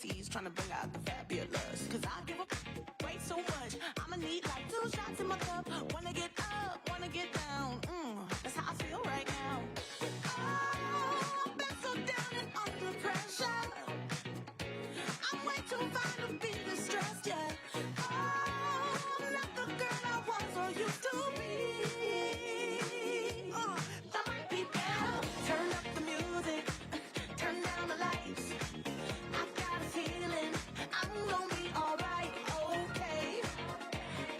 fantasies, trying to bring out the fabulous. Cause I give a way so much. I'ma need like 2 shots in my cup. Wanna get up, wanna get down. That's how I feel right now. Oh, I've been so down and under pressure. I'm way too fine to be distressed, yeah. Oh, I'm not the girl I was or used to be. That might be better. Turn up the music, turn down the lights. I've got a feeling I'm gonna be alright, okay.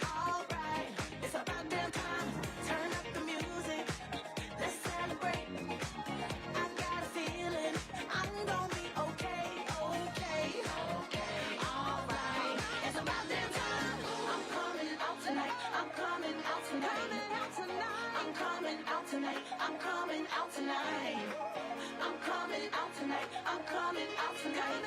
Alright, it's about damn time. Turn up the music, let's celebrate. I've got a feeling I'm gonna be okay, okay. Alright, it's about damn time. I'm coming out tonight, I'm coming out tonight. I'm coming out tonight, I'm coming out tonight. I'm coming out tonight, I'm coming out tonight.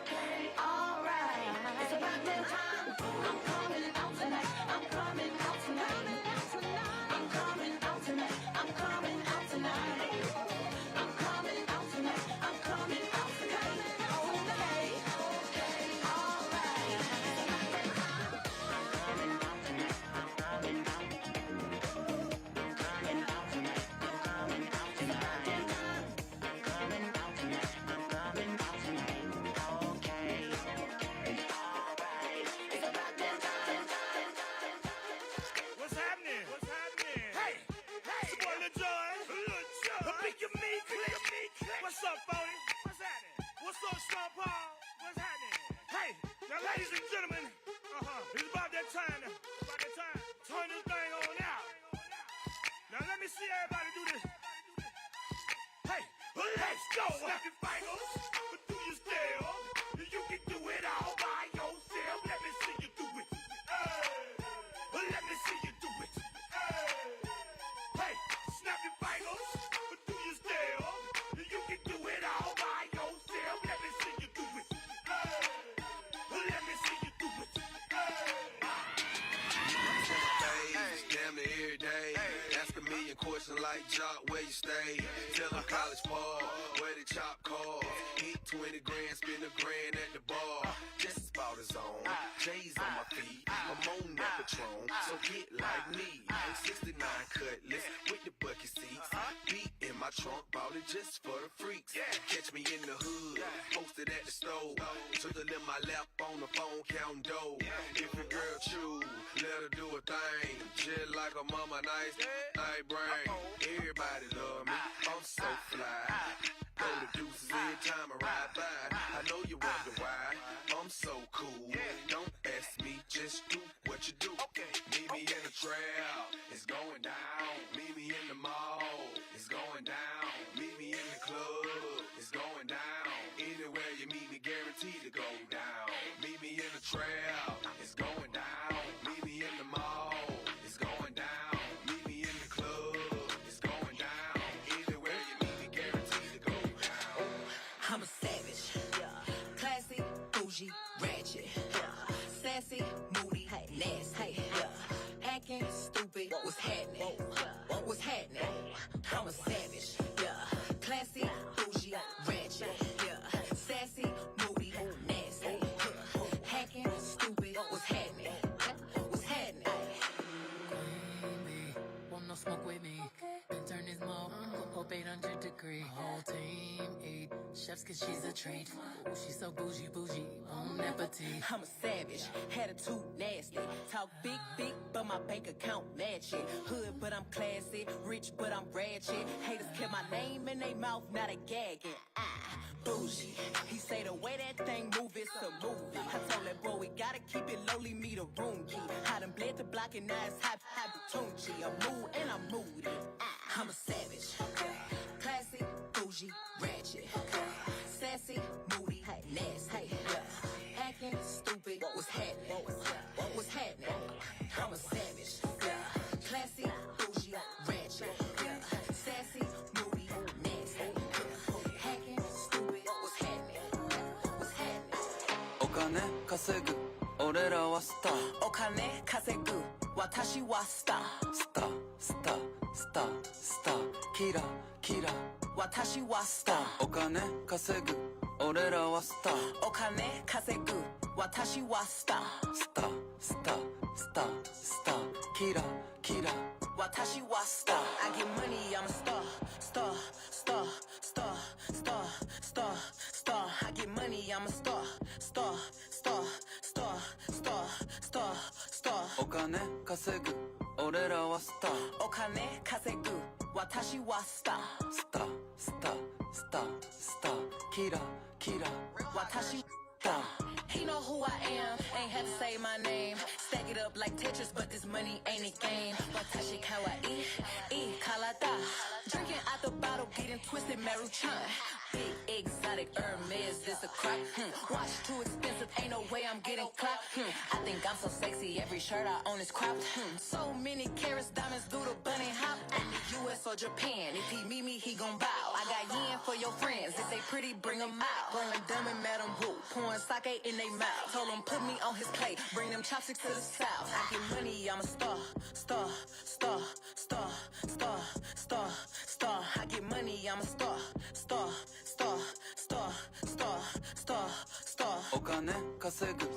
Okay, alright, it's about damn time. I'm coming out tonight, I'm coming out tonight. I'm coming out tonight, I'm coming out tonight. I'm coming out tonight, I'm coming out tonight. Okay, alright, it's about damn time. I'm coming out tonight, I'm coming out tonight. I'm coming out tonight, I'm coming out tonight. It's about damn time. I'm coming out tonight, I'm coming out tonight. Okay, alright, it's about damn time. What's happening? What's happening? Hey, it's your boy Lil Jon. Pick your meat, click. What's up, Bodie? What's happening? What's up, Sean Paul? What's happening? Hey, now, ladies and gentlemen, it's about that time. About that time. Turn this thing on out. Now let me see everybody do this. Hey, let's go. Snap your fingers, do your step. You can do it all by yourself. Let me see you do it. Let me see you do it. Hey, snap your fingers, do your step. You can do it all by yourself. Let me see you do it. Let me see you do it. Damn near every day. Ask a million questions like Jock, where you stay. Tell them college ball, where the chop cars. Hit 20 grand, spend $1 grand at the bar. Just about his own. J's on my feet, I'm on that Patron. So get like me. 69 cutlass with the bucket seats. Beat in my trunk, bought it just for the freaks. Catch me in the hood, posted at the stove. Took it in my lap on the phone, counting dough. If your girl choose, let her do a thing. Just like a mama, nice brain. Everybody love me, I'm so fly. Throw the deuces every time I ride by. I know you wonder why I'm so cool. Don't ask me, just do what you do. Meet me in the trail, it's going down. Meet me in the mall, it's going down. Meet me in the club, it's going down. Anywhere you meet me, guaranteed to go down. Meet me in the trail, it's going down. Meet me in the mall, it's going down. Meet me in the club, it's going down. Anywhere you meet me, guaranteed to go down. I'm a savage, classy, bougie, ratchet, sassy, moody, nasty, acting stupid. What's happening? What's happening? I'm a savage, classy, bougie, ratchet, sassy, moody, nasty, hacking stupid. What's happening? What's happening? Want no smoke with me? Then turn this smoke up 800 degrees. Whole team eat chefs cause she's a treat. Ooh, she's so bougie, bon appetit. I'm a savage, attitude nasty. Talk big, but my bank account matching. Hood, but I'm classy. Rich, but I'm ratchet. Haters kept my name in their mouth, now they gagging. Bougie. He say the way that thing move, it's a movie. I told that boy we gotta keep it lowly, me the room key. I done bled the block and now it's high tunchi. I'm mood and I'm moody. I'm a savage, classy, bougie, ratchet, sassy, moody, nasty, acting stupid. What's happening? What's happening? I'm a savage, classy, bougie, ratchet, sassy, moody, nasty, acting stupid. What's happening? What's happening? お金稼ぐ俺らはスターお金稼ぐ私はスタースタースタースタースターキラキラ私はスターお金稼ぐ俺らはスターお金稼ぐ私はスタースタースタースタースターキラキラ私はスター I get money I'm a star star star star star star star I get money I'm a star star star star star star star お金稼ぐ俺らはスターお金稼ぐ私はスタースタースタースタースターキラキラ私スター He know who I am, ain't had to say my name. Stack it up like Tetris, but this money ain't a game. Watashi kawaii, kalada. Drinking out the bottle, getting twisted, Maruchan. Big exotic Hermes, this a crop. Watch too expensive, ain't no way I'm getting clapped. I think I'm so sexy, every shirt I own is cropped. So many carats, diamonds do the bunny hop. At the US or Japan, if he meet me, he gon' bow. I got yen for your friends, if they pretty, bring them out. Going dumb and Madam Wu, pouring sake in they mouth. Told him put me on his plate, bring them chopsticks to the south. I get money, I'm a star, star, star, star, star, star, star. I get money, I'm a star, star, star, star, star, star, star. お金稼ぐ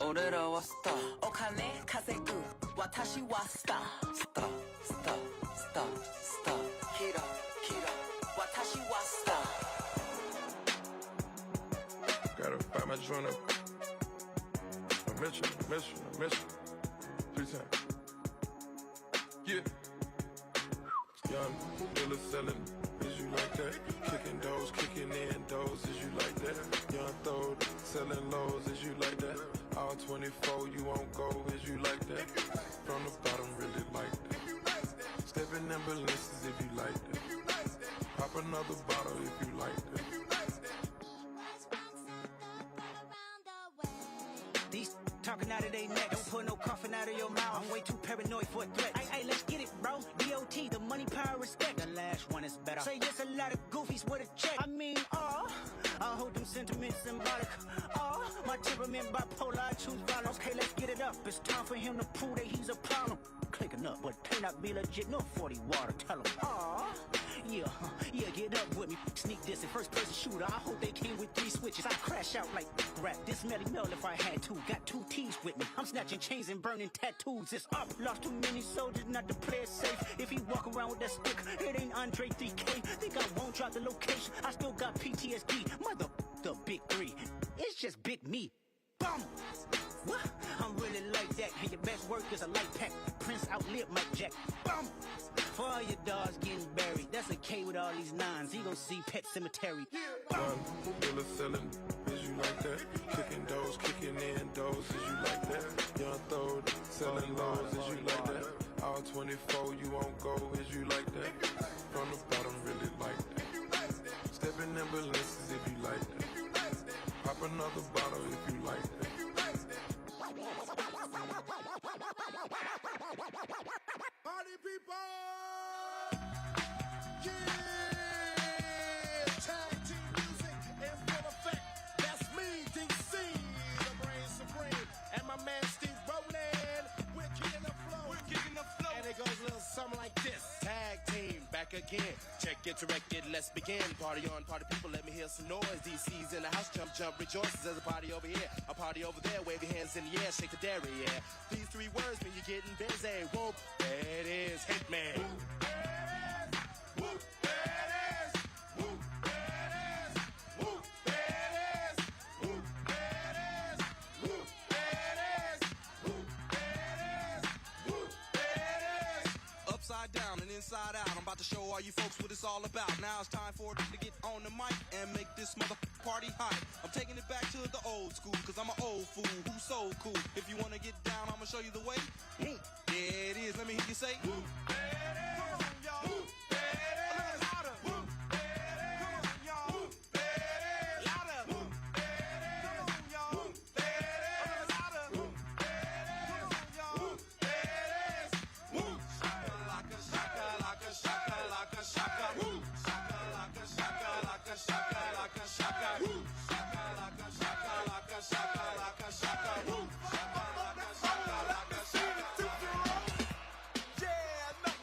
俺らはスターお金稼ぐ私はスタースタースタースタースターキラキラ私はスター Gotta find my joint up. I miss you. 3 times. Yeah. Young dealer selling. Is you like that? Kicking doors, kicking in doors. Is you like that? Young throw selling lows. Is you like that? All 24 you won't go. Is you like that? From the bottom really like that. Stepping in balances if you like that. Pop another bottle if you like that. These talking out of their neck, don't put no coffin out of your mouth. I'm way too paranoid for a threat. Hey, let's get it, bro. DOT, the money, power, respect. The last one is better. Say yes, a lot of goofies with a check. I mean, I hold them sentiments symbolic. My temperament bipolar, I choose violence. Okay, let's get it up. It's time for him to prove that he's a problem. Clicking up, but may not be legit. No 40 water, tell him. Yeah, get up with me. Sneak this in first person shooter. I hope they came with 3 switches. I crash out like rap. This Melly Mel if I had to. Got 2 T's with me. I'm snatching chains and burning tattoos. It's up. Lost too many soldiers, not to play it safe. If he walk around with that stick, it ain't Andre 3K. Think I won't drop the location. I still got PTSD. Mother the big 3. It's just big me. Bum. What? I'm really like that. And your best work is a light pack. Prince outlived Mike Jack. Bum. For all your dogs getting buried. That's a K with all these 9s. He gon' see Pet Cemetery. Young dealer selling. Is you like that? Kicking doors, kicking in doors. Is you like that? Young throw selling lows. Is you like that? All 24 you won't go. Is you like that? From the bottom really like that. Stepping in balances if you like that. Pop another bottle if you like that. Party people! Yeah! Tag team music in full effect. That's me, DC, the brain supreme. And my man Steve Rowland. We're kicking the flow. And it goes a little something like this. Tag team, back again. Check it to record, let's begin. Party on, party people, let me hear some noise. DC's in the house, jump, jump, rejoices. There's a party over here, a party over there. Wave your hands in the air, shake the dairy, yeah. These 3 words mean you're getting busy. Whoop, there it is, Hitman. Whoop, there it is. Whoop, there it is. Whoop, there it is. Whoop, there it is. Whoop, there it is. Whoop, there it is. Whoop, there it is. Upside down and inside out, I'm about to show all you folks what it's all about. Now it's time for them to get on the mic and make this mother party hot. I'm taking it back to the old school, cause I'm an old fool who's so cool. If you wanna get down, I'ma show you the way. There it is, let me hear you say. Whoop, there it is. Come on, y'all. Whoop, there it is. A little louder. Whoop, there it is. Come on, y'all. Whoop, there it is. Louder. Whoop, there it is. Come on, y'all. Whoop, there it is. A little louder. Whoop, there it is. Come on, y'all. Whoop, there it is. Whoop, shaka laka shaka laka shaka laka shaka. Whoop, shaka laka shaka laka shaka laka shaka. Whoop, shaka laka shaka laka shaka laka shaka. Whoop, shaka laka shaka laka shaka. Yeah, enough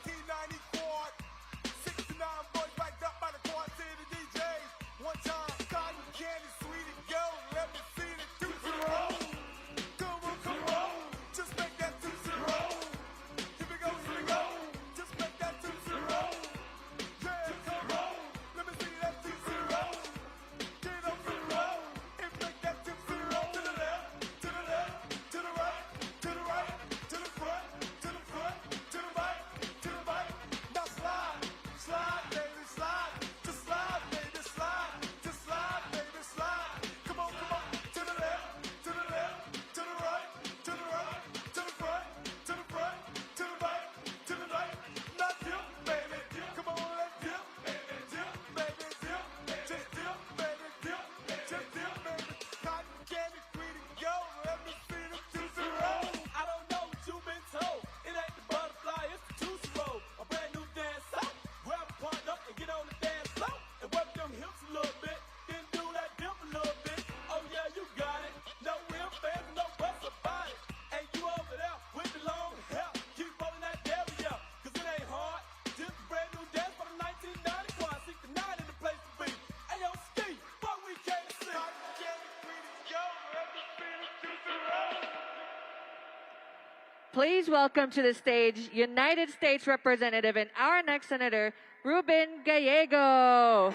please welcome to the stage United States Representative and our next Senator, Ruben Gallego.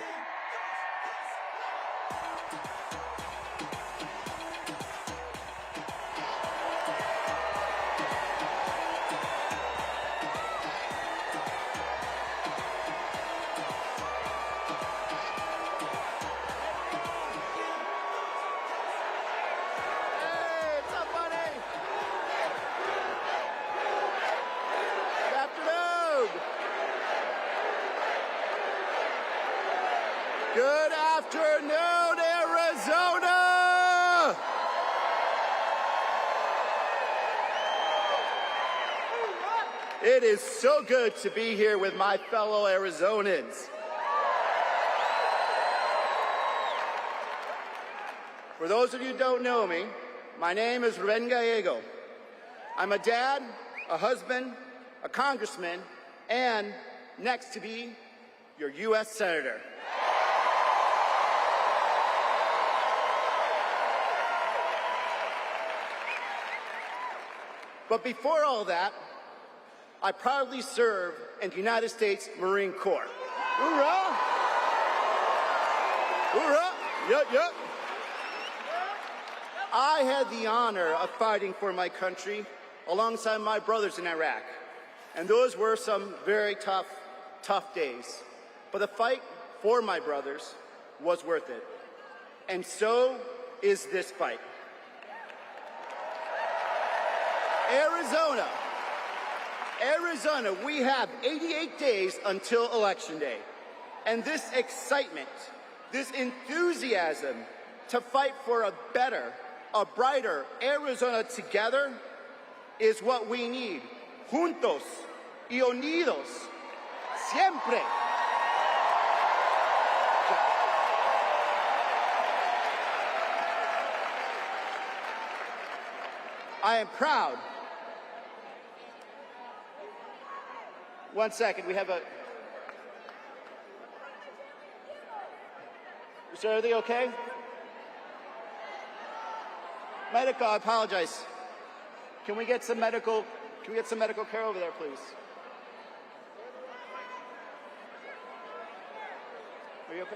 Good afternoon, Arizona! It is so good to be here with my fellow Arizonans. For those of you who don't know me, my name is Ruben Gallego. I'm a dad, a husband, a congressman, and next to be your U.S. Senator. But before all that, I proudly serve in the United States Marine Corps. Hoorah! Hoorah! Yup, yup. I had the honor of fighting for my country alongside my brothers in Iraq. And those were some very tough days. But the fight for my brothers was worth it. And so is this fight. Arizona, we have 88 days until Election Day. And this excitement, this enthusiasm to fight for a better, a brighter Arizona together is what we need. Juntos y unidos, siempre. I am proud. One second, we have a... Is everything okay? Medical, I apologize. Can we get some medical care over there, please? Are you okay?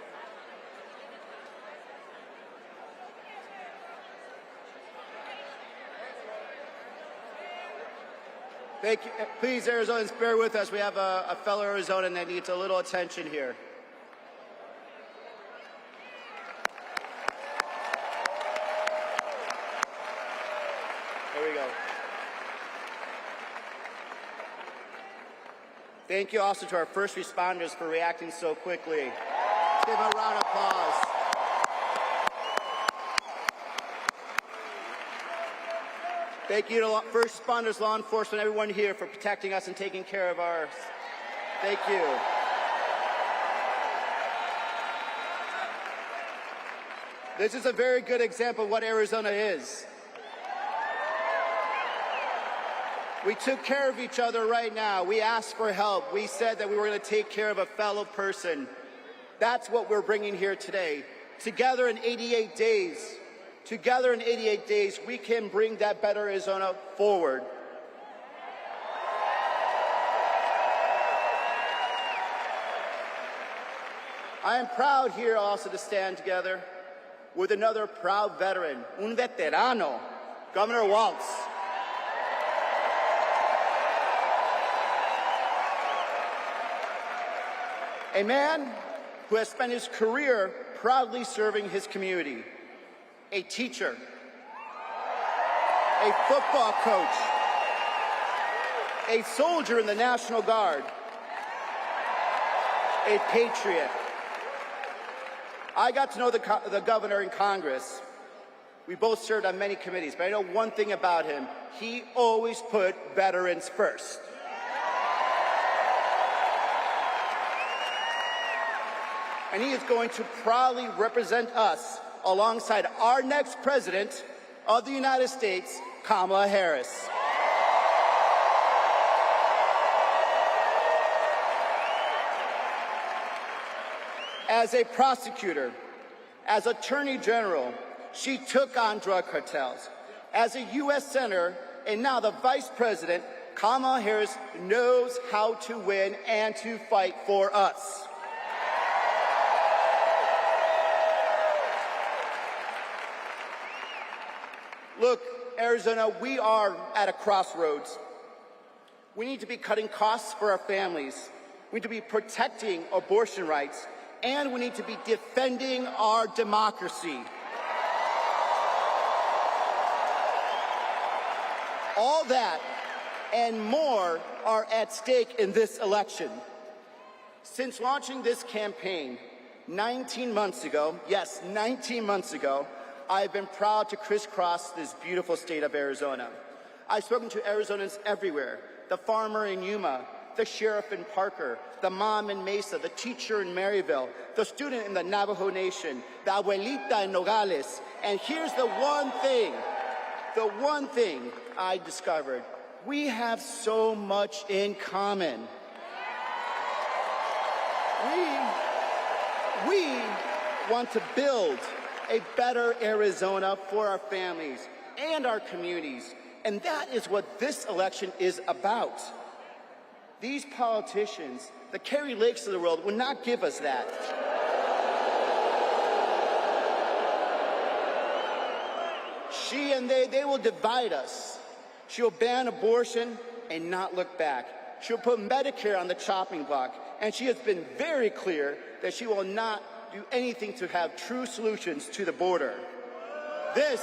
Thank you. Please, Arizonans, bear with us. We have a fellow Arizonan that needs a little attention here. There we go. Thank you also to our first responders for reacting so quickly. Let's give them a round of applause. Thank you to first responders, law enforcement, everyone here for protecting us and taking care of ours. Thank you. This is a very good example of what Arizona is. We took care of each other right now. We asked for help. We said that we were going to take care of a fellow person. That's what we're bringing here today. Together in 88 days. Together in 88 days, we can bring that better Arizona forward. I am proud here also to stand together with another proud veteran, un veterano, Governor Walz. A man who has spent his career proudly serving his community. A teacher, a football coach, a soldier in the National Guard, a patriot. I got to know the governor in Congress. We both served on many committees, but I know one thing about him. He always put veterans first. And he is going to proudly represent us alongside our next president of the United States, Kamala Harris. As a prosecutor, as Attorney General, she took on drug cartels. As a U.S. Senator, and now the Vice President, Kamala Harris, knows how to win and to fight for us. Look, Arizona, we are at a crossroads. We need to be cutting costs for our families. We need to be protecting abortion rights, and we need to be defending our democracy. All that and more are at stake in this election. Since launching this campaign 19 months ago, yes, 19 months ago, I've been proud to crisscross this beautiful state of Arizona. I've spoken to Arizonans everywhere, the farmer in Yuma, the sheriff in Parker, the mom in Mesa, the teacher in Maryville, the student in the Navajo Nation, the abuelita in Nogales. And here's the one thing I discovered. We have so much in common. We want to build a better Arizona for our families and our communities. And that is what this election is about. These politicians, the Kari Lakes of the world, will not give us that. She and they will divide us. She'll ban abortion and not look back. She'll put Medicare on the chopping block. And she has been very clear that she will not do anything to have true solutions to the border. This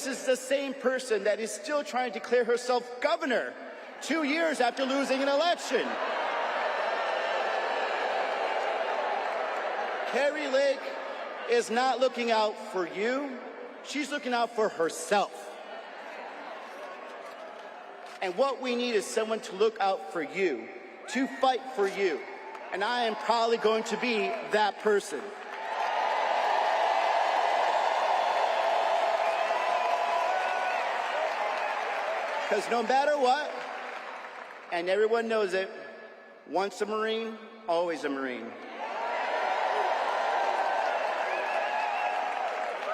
is the same person that is still trying to declare herself governor 2 years after losing an election. Kari Lake is not looking out for you. She's looking out for herself. And what we need is someone to look out for you, to fight for you. And I am probably going to be that person. Because no matter what, and everyone knows it, once a Marine, always a Marine.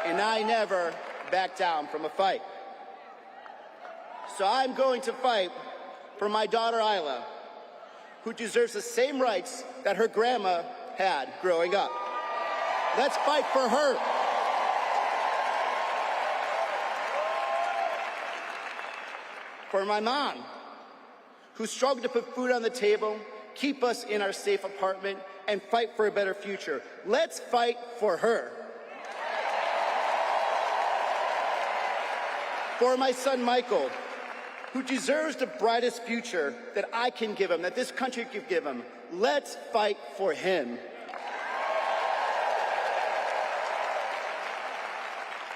And I never back down from a fight. So I'm going to fight for my daughter Isla, who deserves the same rights that her grandma had growing up. Let's fight for her. For my mom, who struggled to put food on the table, keep us in our safe apartment, and fight for a better future. Let's fight for her. For my son Michael, who deserves the brightest future that I can give him, that this country can give him. Let's fight for him.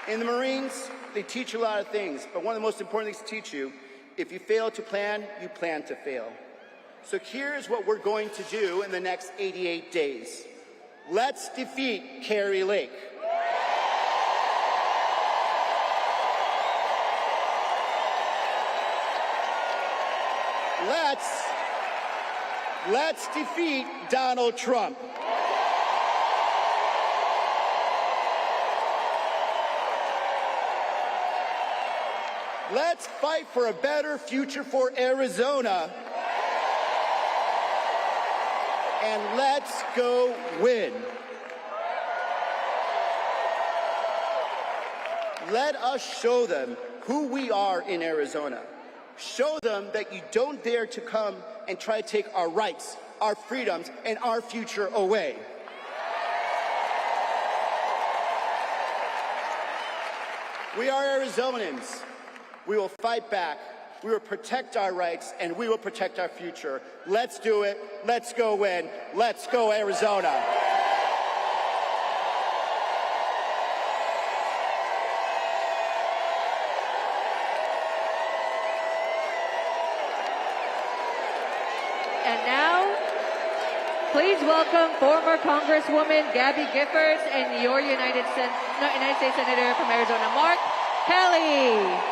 In the Marines, they teach you a lot of things, but one of the most important things to teach you, if you fail to plan, you plan to fail. So here's what we're going to do in the next 88 days. Let's defeat Kari Lake. Let's defeat Donald Trump. Let's fight for a better future for Arizona. And let's go win. Let us show them who we are in Arizona. Show them that you don't dare to come and try to take our rights, our freedoms, and our future away. We are Arizonans. We will fight back. We will protect our rights, and we will protect our future. Let's do it. Let's go win. Let's go Arizona. And now, please welcome former Congresswoman Gabby Giffords and your United States Senator from Arizona, Mark Kelly.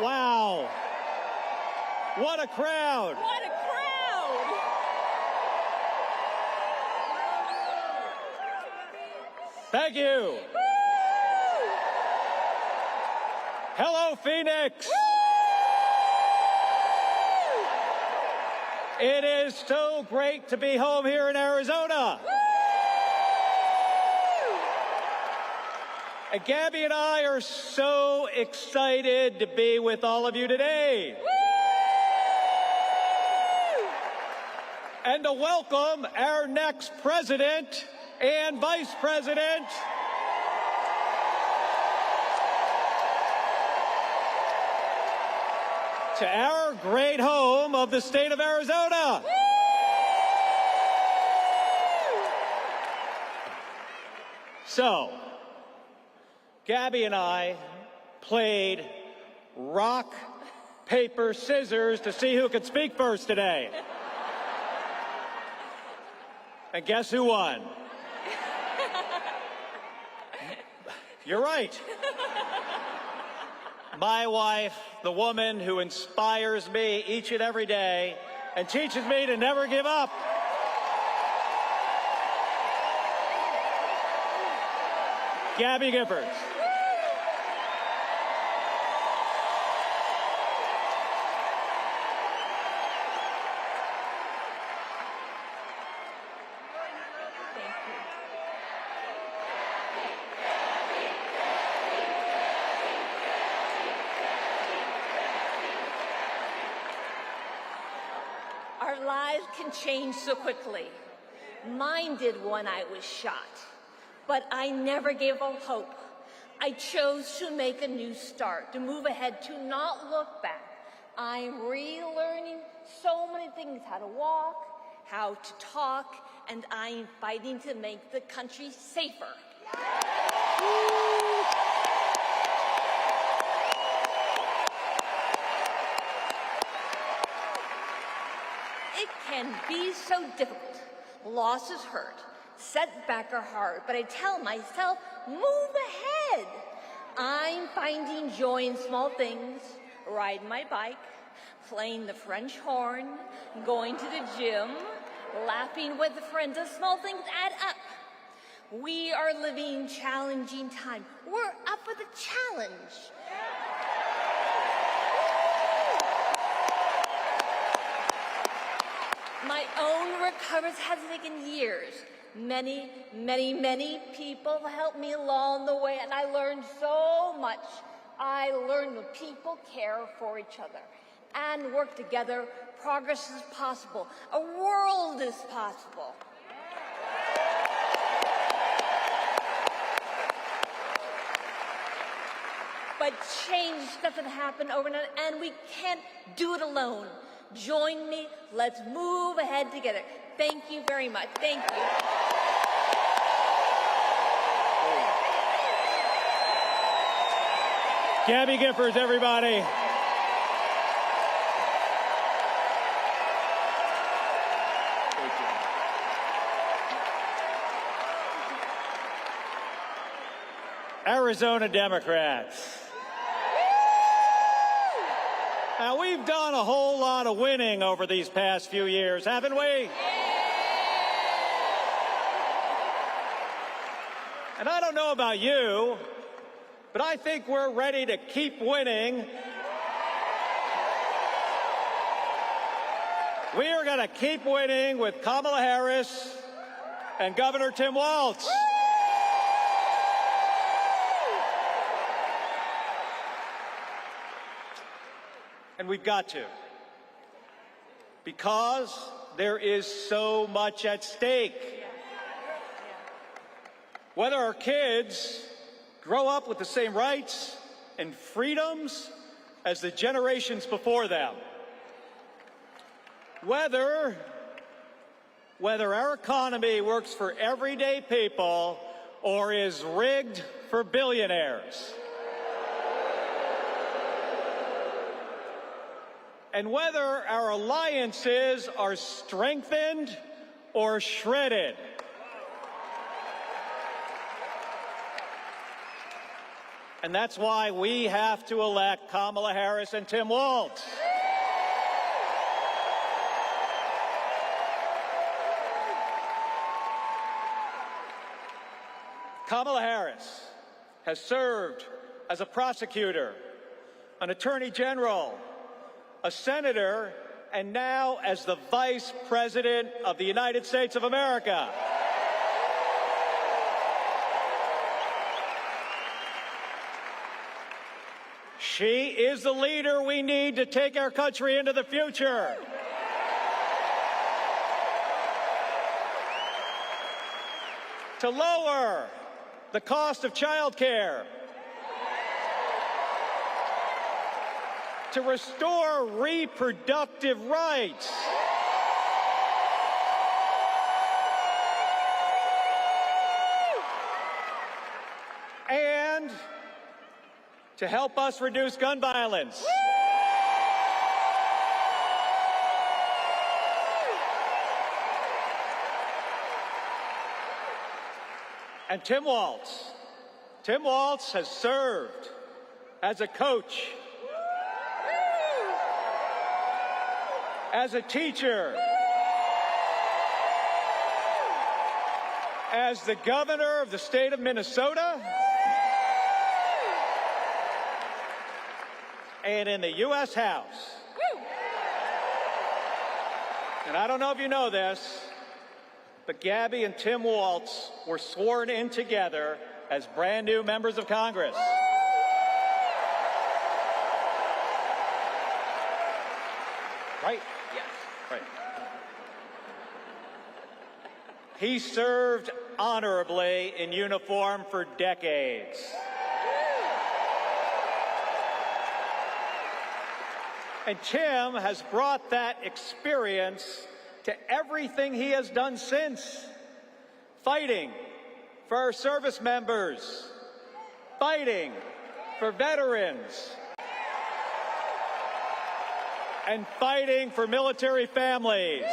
Wow. What a crowd. What a crowd! Thank you. Hello, Phoenix. It is so great to be home here in Arizona. And Gabby and I are so excited to be with all of you today. And to welcome our next president and vice president. To our great home of the state of Arizona. So, Gabby and I played rock, paper, scissors to see who could speak first today. And guess who won? You're right. My wife, the woman who inspires me each and every day and teaches me to never give up. Gabby Giffords. Our lives can change so quickly. Mine did when I was shot. But I never gave up hope. I chose to make a new start, to move ahead, to not look back. I'm relearning so many things, how to walk, how to talk, and I'm fighting to make the country safer. It can be so difficult. Losses hurt. Setbacks are hard, but I tell myself, move ahead. I'm finding joy in small things, riding my bike, playing the French horn, going to the gym, laughing with friends. The small things add up. We are living challenging times. We're up for the challenge. My own recovery has taken years. Many, many, many people helped me along the way, and I learned so much. I learned that people care for each other and work together. Progress is possible. A world is possible. But change doesn't happen overnight, and we can't do it alone. Join me. Let's move ahead together. Thank you very much. Thank you. Gabby Giffords, everybody. Arizona Democrats. Now, we've done a whole lot of winning over these past few years, haven't we? And I don't know about you, but I think we're ready to keep winning. We are going to keep winning with Kamala Harris and Governor Tim Walz. And we've got to, because there is so much at stake. Whether our kids grow up with the same rights and freedoms as the generations before them, whether our economy works for everyday people or is rigged for billionaires, and whether our alliances are strengthened or shredded. And that's why we have to elect Kamala Harris and Tim Walz. Kamala Harris has served as a prosecutor, an attorney general, a senator, and now as the Vice President of the United States of America. She is the leader we need to take our country into the future. To lower the cost of child care, to restore reproductive rights, and to help us reduce gun violence. And Tim Walz has served as a coach, as a teacher, as the governor of the state of Minnesota, and in the U.S. House. And I don't know if you know this, but Gabby and Tim Walz were sworn in together as brand new members of Congress. Right? Yes. Right. He served honorably in uniform for decades. And Tim has brought that experience to everything he has done since. Fighting for our service members, fighting for veterans, and fighting for military families.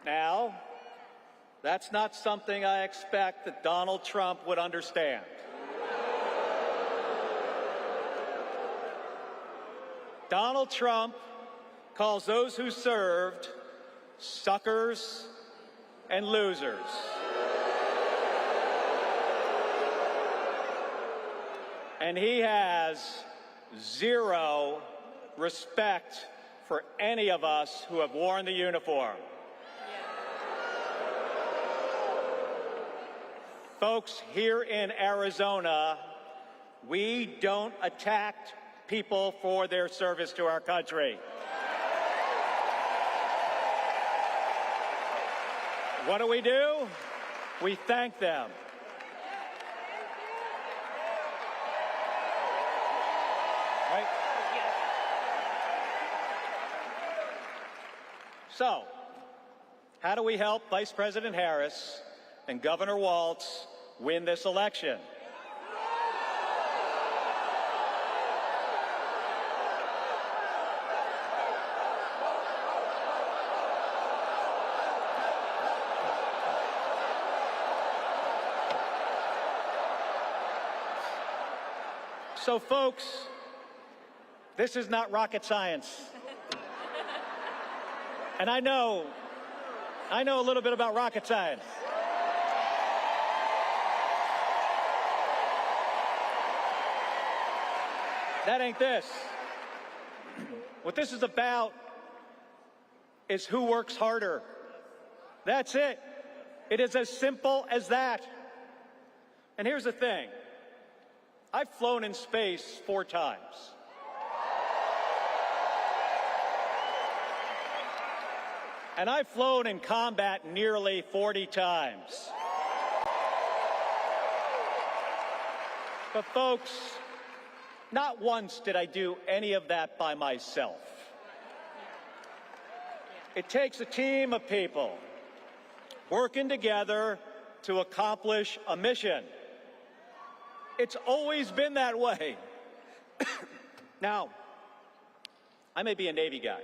Now, that's not something I expect that Donald Trump would understand. Donald Trump calls those who served suckers and losers. And he has zero respect for any of us who have worn the uniform. Folks, here in Arizona, we don't attack people for their service to our country. What do? We thank them. Right? So, how do we help Vice President Harris and Governor Walz win this election? So, folks, this is not rocket science. And I know a little bit about rocket science. That ain't this. What this is about is who works harder. That's it. It is as simple as that. And here's the thing. I've flown in space 4 times. And I've flown in combat nearly 40 times. But folks, not once did I do any of that by myself. It takes a team of people working together to accomplish a mission. It's always been that way. Now, I may be a Navy guy.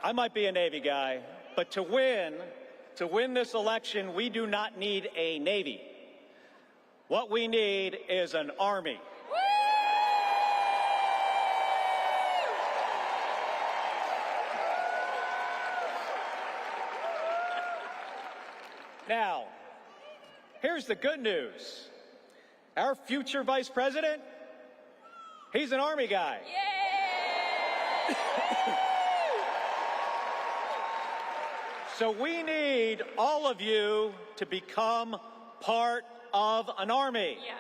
I might be a Navy guy, but to win this election, we do not need a Navy. What we need is an Army. Now, here's the good news. Our future vice president, he's an Army guy. So we need all of you to become part of an Army. Yes.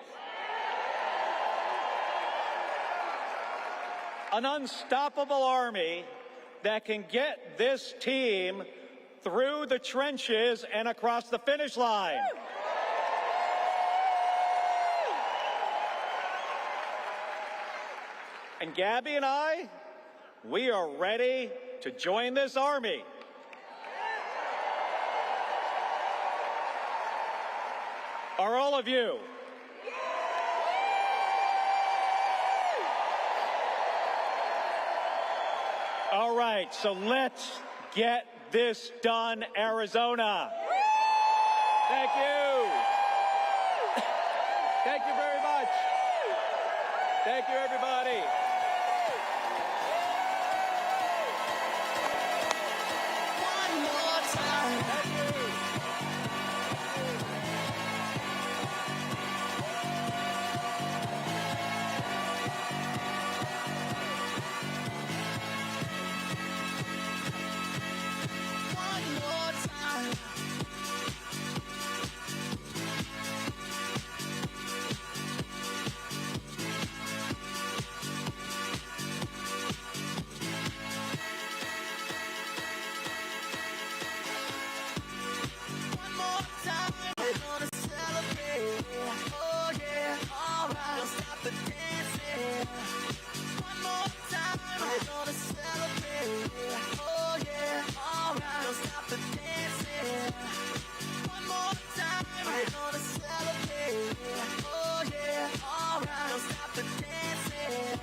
An unstoppable Army that can get this team through the trenches and across the finish line. And Gabby and I, we are ready to join this Army. Are all of you? All right, so let's get this done, Arizona. Thank you. Thank you very much. Thank you, everybody. One more time. Thank you. One more time. One more time. We're gonna celebrate. Oh yeah, alright. Don't stop the dancing. One more time. We're gonna celebrate. Oh yeah, alright. Don't stop the dancing. One more time. We're gonna celebrate. Oh yeah, alright. Don't stop the dancing.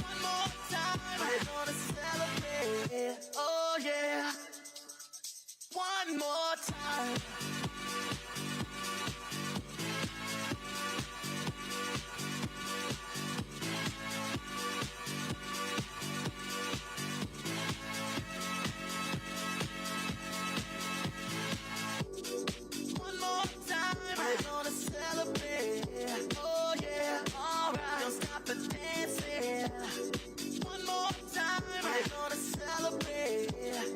One more time. We're gonna celebrate. Oh yeah. One more time. One more time, we're gonna celebrate. Oh yeah, alright. Don't stop the dancing. One more time, we're gonna celebrate.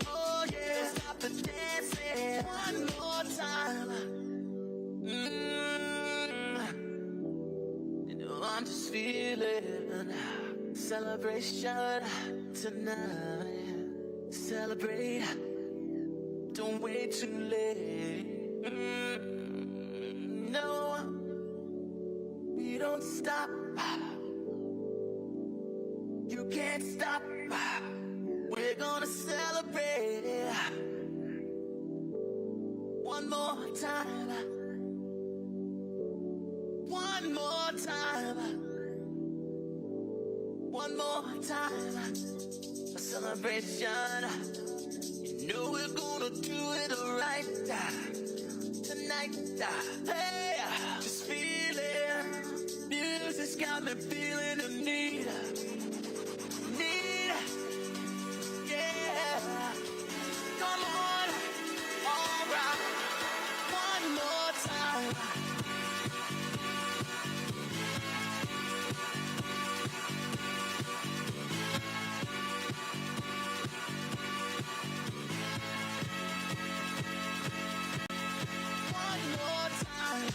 Oh yeah, don't stop the dancing. One more time. You know I'm just feeling celebration tonight. Celebrate. Don't wait too late. No, we don't stop. You can't stop. We're gonna celebrate. One more time. One more time. One more time. A celebration. You know we're gonna do it right tonight. Hey, just feel it. Music's got me feeling the need. Yeah. Come on. All right. One more time. One more time.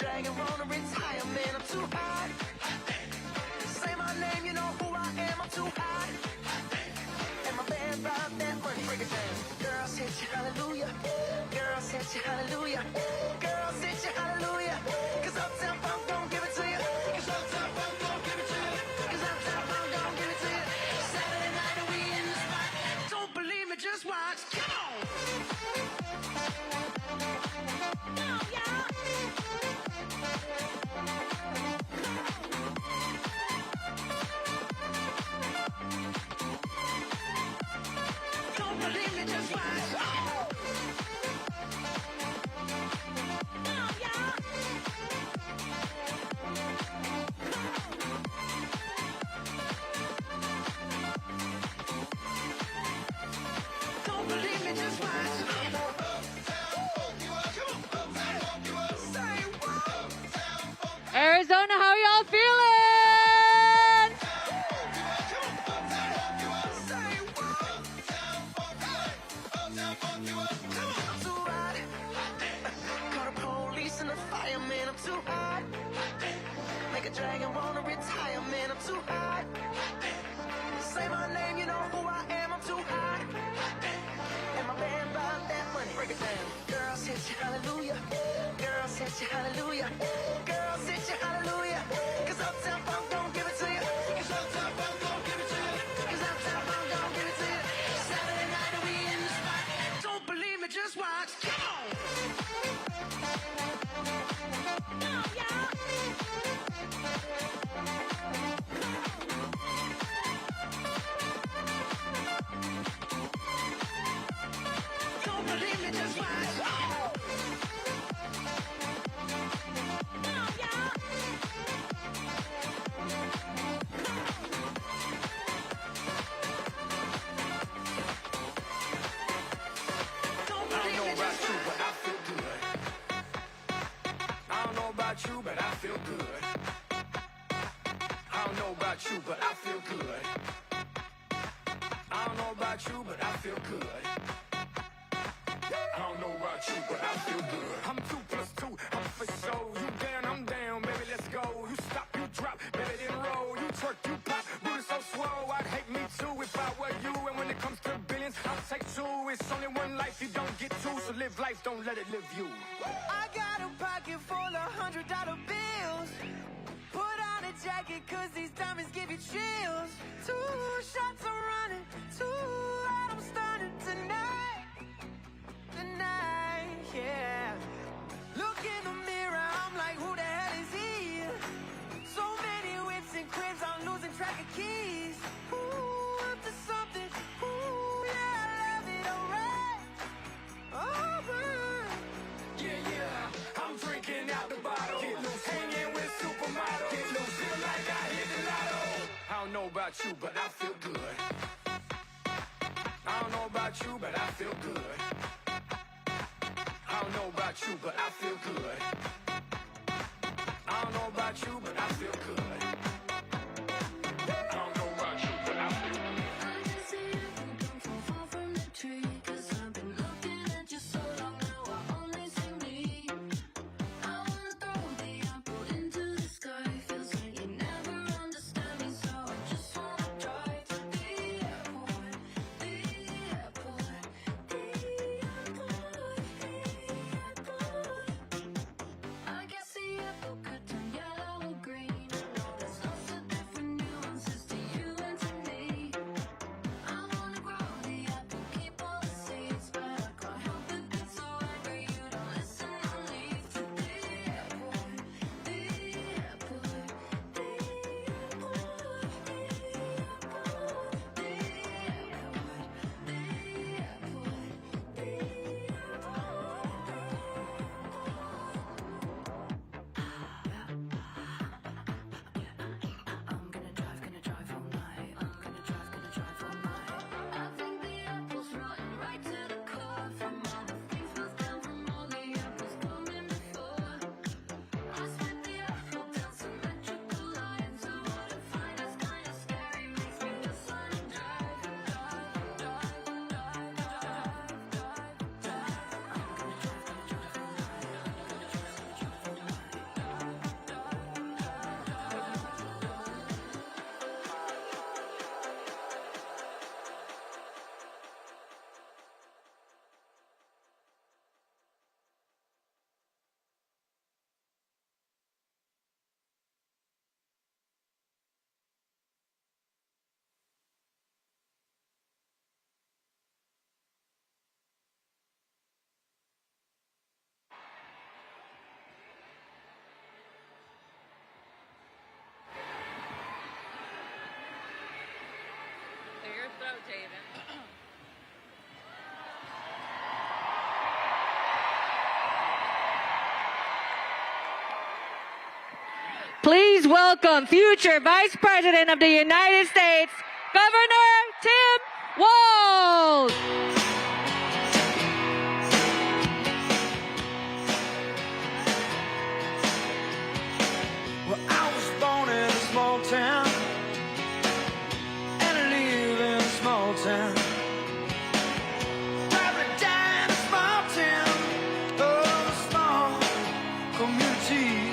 dragon, wanna retire, man, I'm too hot. Say my name, you know who I am, I'm too hot. And my band brought that money, break it down. Girls hit you, hallelujah. Girls hit you, hallelujah. Girls hit you, hallelujah. Cause Uptown Funk don't give it to you. Cause Uptown Funk don't give it to you. Cause Uptown Funk don't give it to you. Saturday night and we in the spot. Don't believe me, just watch. Come on. Don't believe me, just watch. Don't believe me, just watch. Arizona, how y'all feeling? I'm too hot. Call the police and the fireman, I'm too hot. Make a dragon wanna retire, man, I'm too hot. Say my name, you know who I am, I'm too hot. And my band bought that money, break it down. Girls hit you, hallelujah. Girls hit you, hallelujah. Girls hit you, hallelujah. Cause Uptown Funk don't give it to you. Cause Uptown Funk don't give it to you. Cause Uptown Funk don't give it to you. Saturday night and we in the spot. Don't believe me, just watch. Come on. Don't believe me, just watch. Don't believe me, just watch. I don't know about you, but I feel good. I don't know about you, but I feel good. I don't know about you, but I feel good. I don't know about you, but I feel good. I'm 2 + 2, I'm for sure. You down, I'm down, baby, let's go. You stop, you drop, baby, then roll. You twerk, you pop, booty so swole. I'd hate me too if I were you. And when it comes to billions, I'll take 2. It's only one life, you don't get 2. So live life, don't let it live you. I got a pocket full of $100 bills. Put on a jacket, cause these diamonds give you chills. 2 shots I'm running, 2 out I'm starting tonight. Tonight, yeah. Look in the mirror, I'm like, who the hell is he? So many whips and cribs, I'm losing track of keys. Ooh, up to something, ooh, yeah, I love it, alright. Alright. Yeah, yeah, I'm drinking out the bottle. Get loose, hanging with supermodels. Get loose, feel like I hit the lotto. I don't know about you, but I feel good. I don't know about you, but I feel good. I don't know about you, but I feel good. I don't know about you, but I feel good. I don't know about you, but I feel good. I can see it don't fall far from the tree. Cause I've been looking at you so long now, I only see me. I wanna throw the apple into the sky. Feels like you never understand me, so I just wanna drive to the airport. The airport, the airport, the airport. I guess the apple could turn yellow or green. please welcome future Vice President of the United States, Governor Tim Walz. Well, I was born in a small town, and I live in a small town. Probably die in a small town, oh, small communities.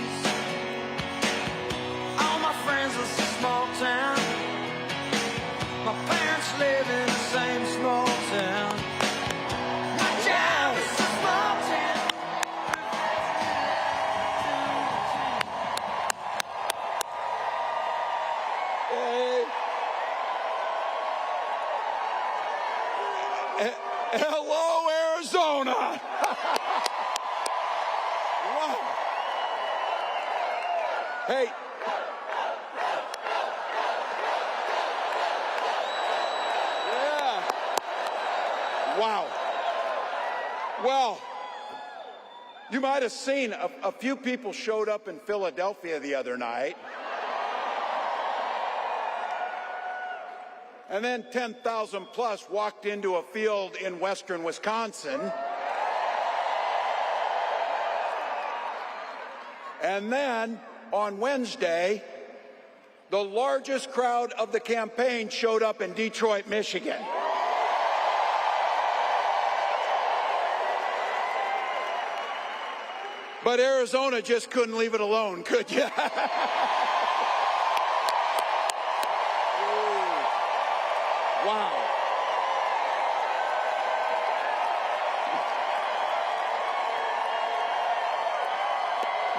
All my friends are small town. My parents live in the same small town. My job is a small town. Hello, Arizona. Wow. Hey. Yeah. Wow. Well, you might have seen a few people showed up in Philadelphia the other night. And then 10,000 plus walked into a field in western Wisconsin. And then on Wednesday, the largest crowd of the campaign showed up in Detroit, Michigan. But Arizona just couldn't leave it alone, could you? Wow.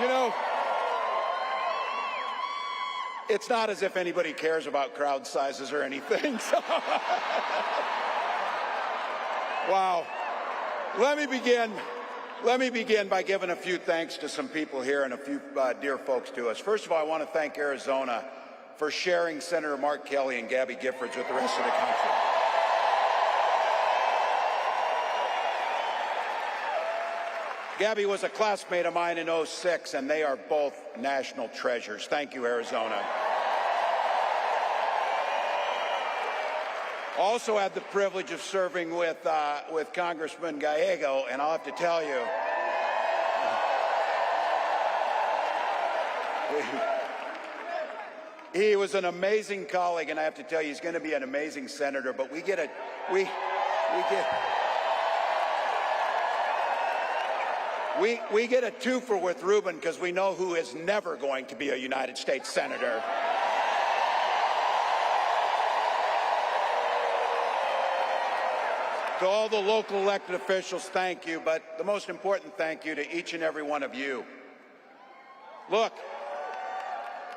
You know, it's not as if anybody cares about crowd sizes or anything. So. Wow. Let me begin by giving a few thanks to some people here and a few dear folks to us. First of all, I want to thank Arizona for sharing Senator Mark Kelly and Gabby Giffords with the rest of the country. Gabby was a classmate of mine in '06, and they are both national treasures. Thank you, Arizona. Also had the privilege of serving with Congressman Gallego, and I'll have to tell you, he was an amazing colleague, and I have to tell you, he's going to be an amazing senator. But we get a twofer with Ruben because we know who is never going to be a United States senator. To all the local elected officials, thank you. But the most important thank you to each and every one of you. Look.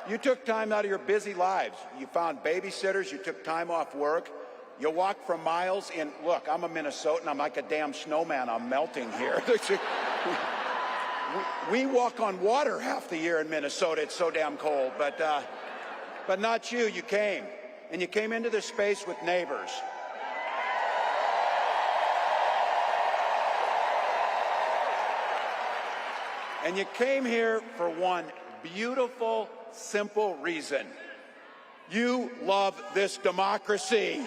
You took time out of your busy lives. You found babysitters. You took time off work. You walked for miles in. Look, I'm a Minnesotan. I'm like a damn snowman. I'm melting here. We walk on water half the year in Minnesota. It's so damn cold. But not you. You came. And you came into this space with neighbors. And you came here for one beautiful, simple reason. You love this democracy.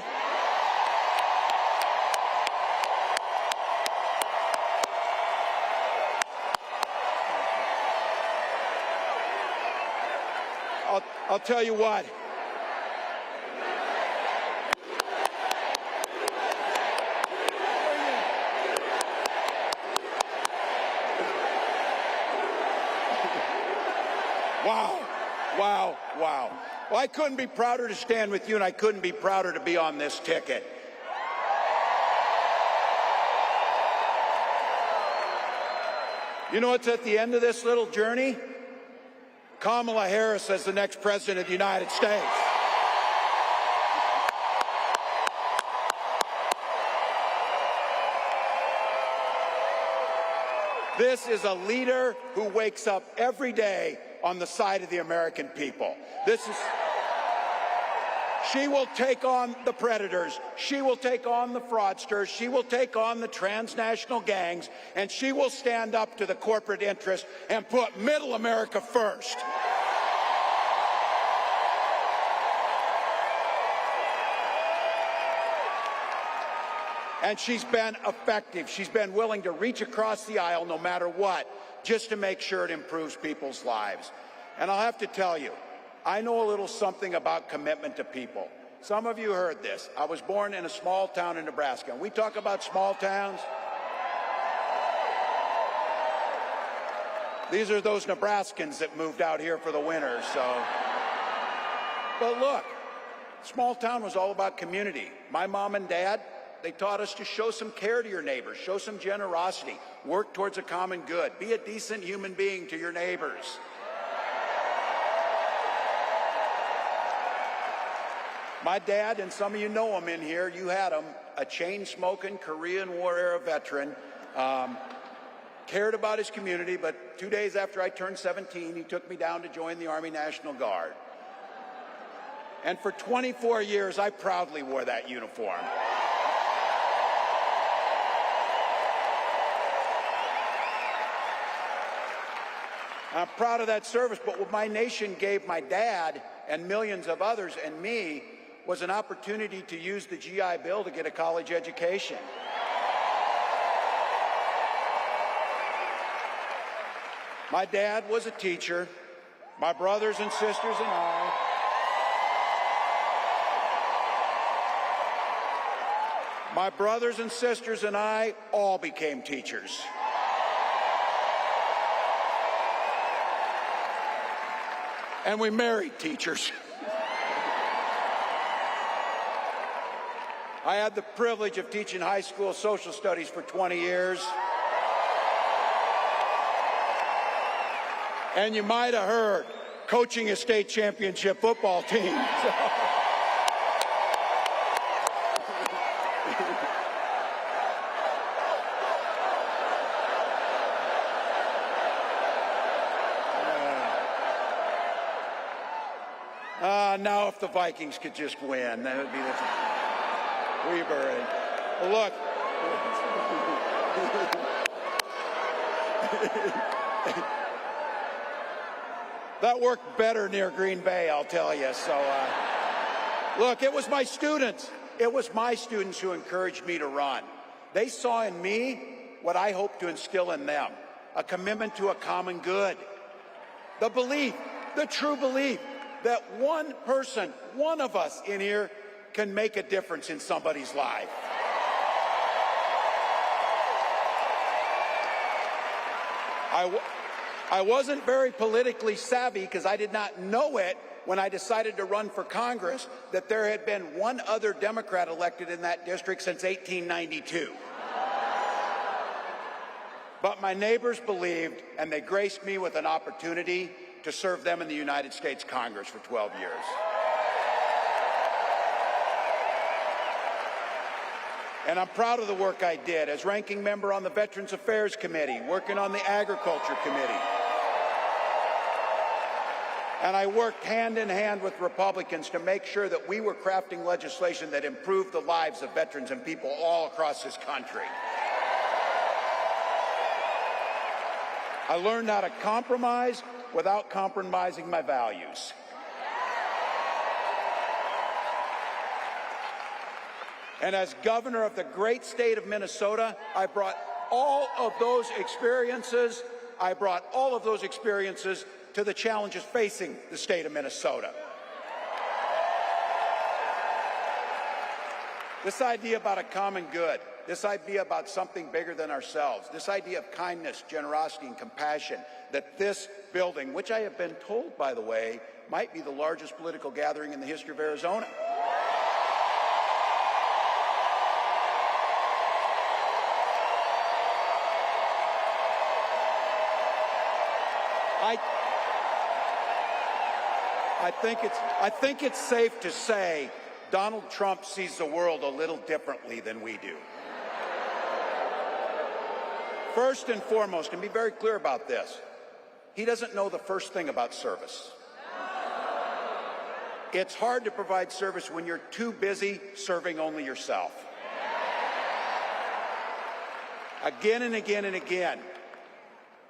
I'll tell you what. Wow, wow, wow. Well, I couldn't be prouder to stand with you, and I couldn't be prouder to be on this ticket. You know what's at the end of this little journey? Kamala Harris as the next president of the United States. This is a leader who wakes up every day on the side of the American people. She will take on the predators. She will take on the fraudsters. She will take on the transnational gangs, and she will stand up to the corporate interest and put middle America first. And she's been effective. She's been willing to reach across the aisle no matter what, just to make sure it improves people's lives. And I'll have to tell you, I know a little something about commitment to people. Some of you heard this. I was born in a small town in Nebraska. And we talk about small towns. These are those Nebraskans that moved out here for the winter, so. But look, small town was all about community. My mom and dad, they taught us to show some care to your neighbors, show some generosity, work towards a common good, be a decent human being to your neighbors. My dad, and some of you know him in here, you had him, a chain-smoking Korean War era veteran, cared about his community, but 2 days after I turned 17, he took me down to join the Army National Guard. And for 24 years, I proudly wore that uniform. I'm proud of that service, but what my nation gave my dad and millions of others and me was an opportunity to use the GI Bill to get a college education. My dad was a teacher. My brothers and sisters and I. My brothers and sisters and I all became teachers. And we married teachers. I had the privilege of teaching high school social studies for 20 years. And you might have heard, coaching a state championship football team. Now if the Vikings could just win, that would be the Weber. Look. That worked better near Green Bay, I'll tell you. So, look, it was my students. It was my students who encouraged me to run. They saw in me what I hope to instill in them, a commitment to a common good. The belief, the true belief, that one person, one of us in here, can make a difference in somebody's life. I wasn't very politically savvy because I did not know it when I decided to run for Congress that there had been one other Democrat elected in that district since 1892. But my neighbors believed, and they graced me with an opportunity to serve them in the United States Congress for 12 years. And I'm proud of the work I did as ranking member on the Veterans Affairs Committee, working on the Agriculture Committee. And I worked hand in hand with Republicans to make sure that we were crafting legislation that improved the lives of veterans and people all across this country. I learned how to compromise without compromising my values. And as governor of the great state of Minnesota, I brought all of those experiences to the challenges facing the state of Minnesota. This idea about a common good, this idea about something bigger than ourselves, this idea of kindness, generosity, and compassion, that this building, which I have been told, by the way, might be the largest political gathering in the history of Arizona. I think it's safe to say Donald Trump sees the world a little differently than we do. First and foremost, and be very clear about this, he doesn't know the first thing about service. It's hard to provide service when you're too busy serving only yourself. Again and again and again,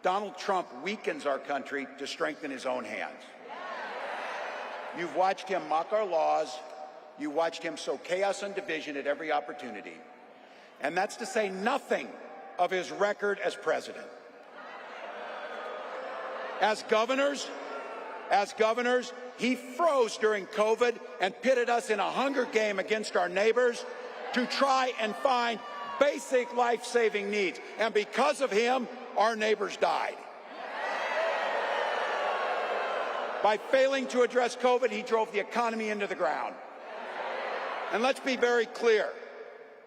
Donald Trump weakens our country to strengthen his own hands. You've watched him mock our laws. You watched him sow chaos and division at every opportunity. And that's to say nothing of his record as president. As governors, he froze during COVID and pitted us in a hunger game against our neighbors to try and find basic life-saving needs. And because of him, our neighbors died. By failing to address COVID, he drove the economy into the ground. And let's be very clear.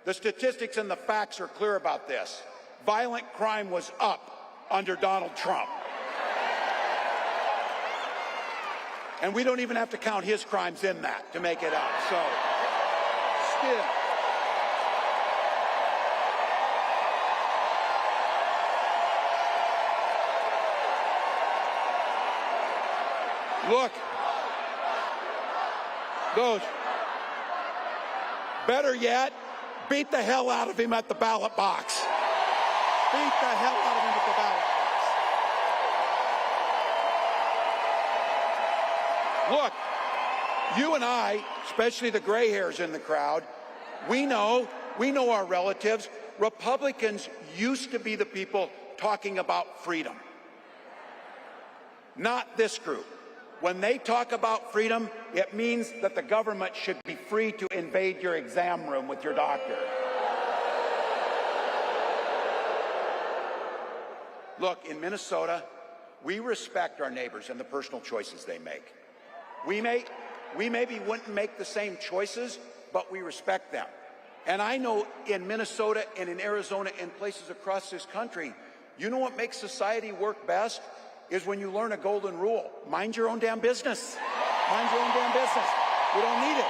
The statistics and the facts are clear about this. Violent crime was up under Donald Trump. And we don't even have to count his crimes in that to make it up. So, still. Look, those, better yet, beat the hell out of him at the ballot box. Beat the hell out of him at the ballot box. Look, you and I, especially the gray hairs in the crowd, we know our relatives. Republicans used to be the people talking about freedom. Not this group. When they talk about freedom, it means that the government should be free to invade your exam room with your doctor. Look, in Minnesota, we respect our neighbors and the personal choices they make. We maybe wouldn't make the same choices, but we respect them. And I know in Minnesota and in Arizona and places across this country, you know what makes society work best? Is when you learn a golden rule. Mind your own damn business. Mind your own damn business. We don't need it.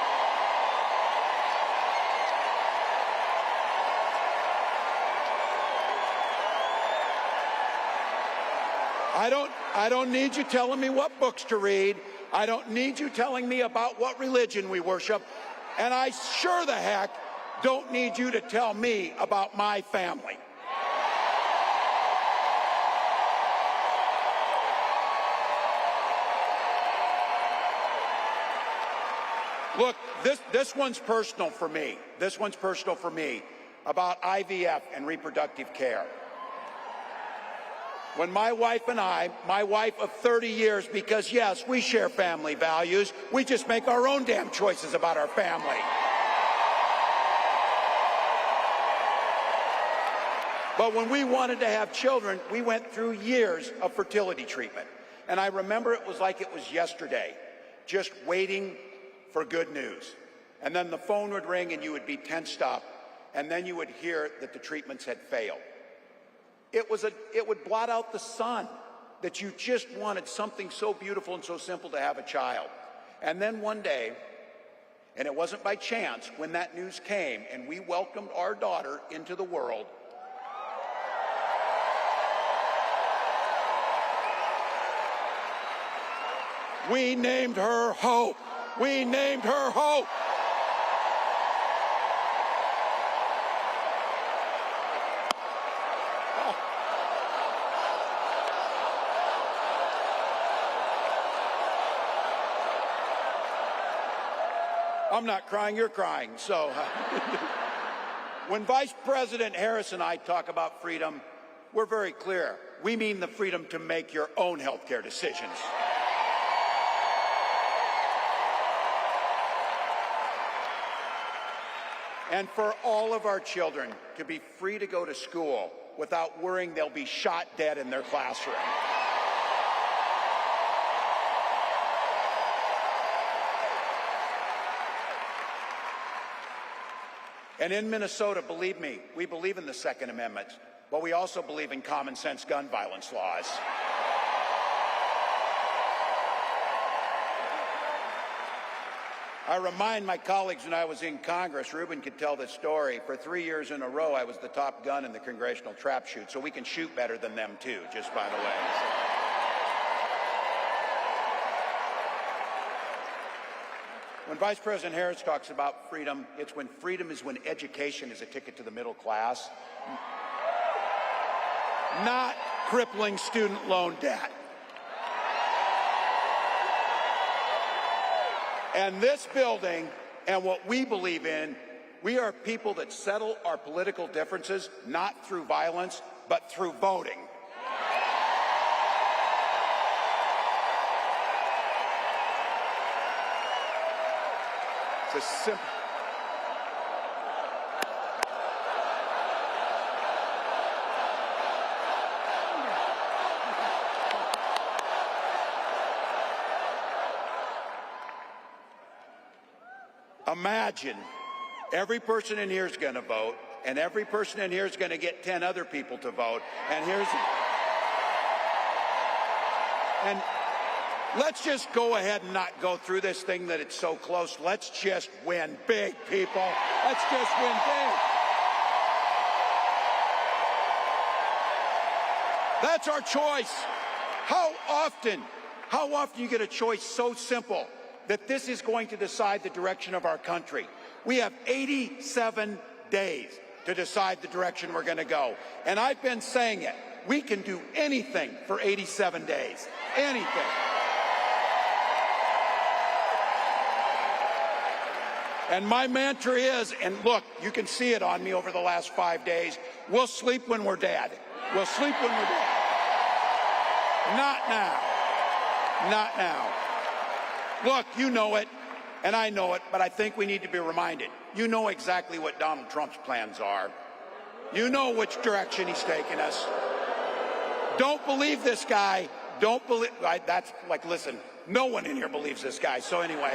I don't need you telling me what books to read. I don't need you telling me about what religion we worship. And I sure the heck don't need you to tell me about my family. Look, this one's personal for me. This one's personal for me about IVF and reproductive care. When my wife and I, my wife of 30 years, because yes, we share family values, we just make our own damn choices about our family. But when we wanted to have children, we went through years of fertility treatment. And I remember it was like it was yesterday, just waiting for good news. And then the phone would ring and you would be tensed up, and then you would hear that the treatments had failed. It would blot out the sun that you just wanted something so beautiful and so simple to have a child. And then one day, and it wasn't by chance, when that news came and we welcomed our daughter into the world, we named her Hope. We named her Hope. I'm not crying, you're crying. So when Vice President Harris and I talk about freedom, we're very clear. We mean the freedom to make your own health care decisions. And for all of our children to be free to go to school without worrying they'll be shot dead in their classroom. And in Minnesota, believe me, we believe in the Second Amendment, but we also believe in common sense gun violence laws. I remind my colleagues when I was in Congress, Ruben could tell this story, for 3 years in a row I was the top gun in the congressional trap shoot, so we can shoot better than them too, just by the way. When Vice President Harris talks about freedom, it's when freedom is when education is a ticket to the middle class, not crippling student loan debt. And this building and what we believe in We are people that settle our political differences not through violence, but through voting. It's a simple. Imagine every person in here is going to vote, and every person in here is going to get 10 other people to vote. And let's just go ahead and not go through this thing that it's so close. Let's just win big, people. Let's just win big. That's our choice. How often you get a choice so simple that this is going to decide the direction of our country? We have 87 days to decide the direction we're going to go. And I've been saying it. We can do anything for 87 days. Anything. And my mantra is, and look, you can see it on me over the last 5 days, we'll sleep when we're dead. We'll sleep when we're dead. Not now. Not now. Look, you know it, and I know it, but I think we need to be reminded. You know exactly what Donald Trump's plans are. You know which direction he's taking us. Don't believe this guy. Don't believe. That's like, listen, no one in here believes this guy, so anyway.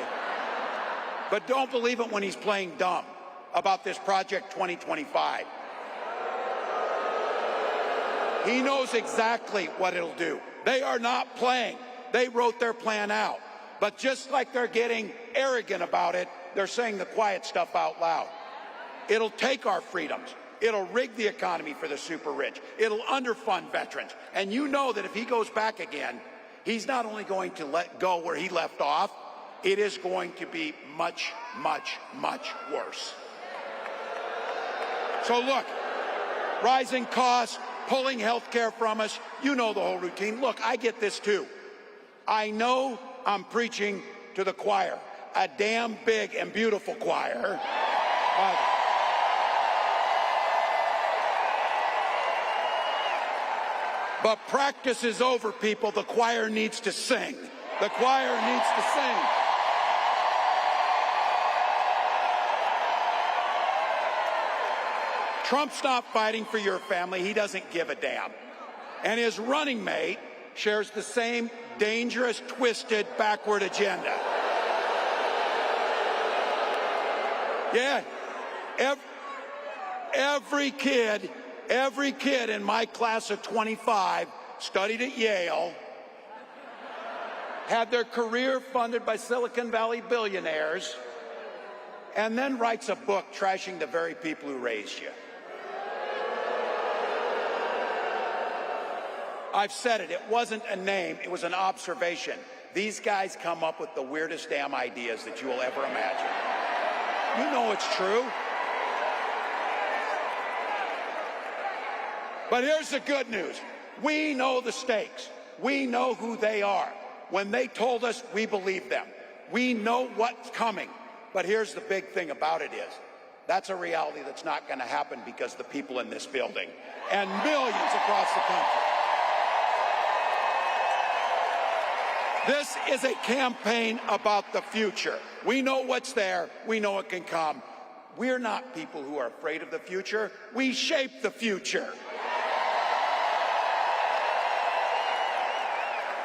But don't believe it when he's playing dumb about this Project 2025. He knows exactly what it'll do. They are not playing. They wrote their plan out. But just like they're getting arrogant about it, they're saying the quiet stuff out loud. It'll take our freedoms. It'll rig the economy for the super rich. It'll underfund veterans. And you know that if he goes back again, he's not only going to let go where he left off, it is going to be much, much, much worse. So look, rising costs, pulling health care from us, you know the whole routine. Look, I get this too. I know I'm preaching to the choir, a damn big and beautiful choir. But practice is over, people. The choir needs to sing. The choir needs to sing. Trump's not fighting for your family. He doesn't give a damn. And his running mate shares the same dangerous, twisted, backward agenda. Yeah. Every kid in my class of 25 studied at Yale, had their career funded by Silicon Valley billionaires, and then writes a book trashing the very people who raised you. I've said it. It wasn't a name. It was an observation. These guys come up with the weirdest damn ideas that you will ever imagine. You know it's true. But here's the good news. We know the stakes. We know who they are. When they told us, we believed them. We know what's coming. But here's the big thing about it is, that's a reality that's not going to happen because the people in this building and millions across the country. This is a campaign about the future. We know what's there. We know it can come. We're not people who are afraid of the future. We shape the future.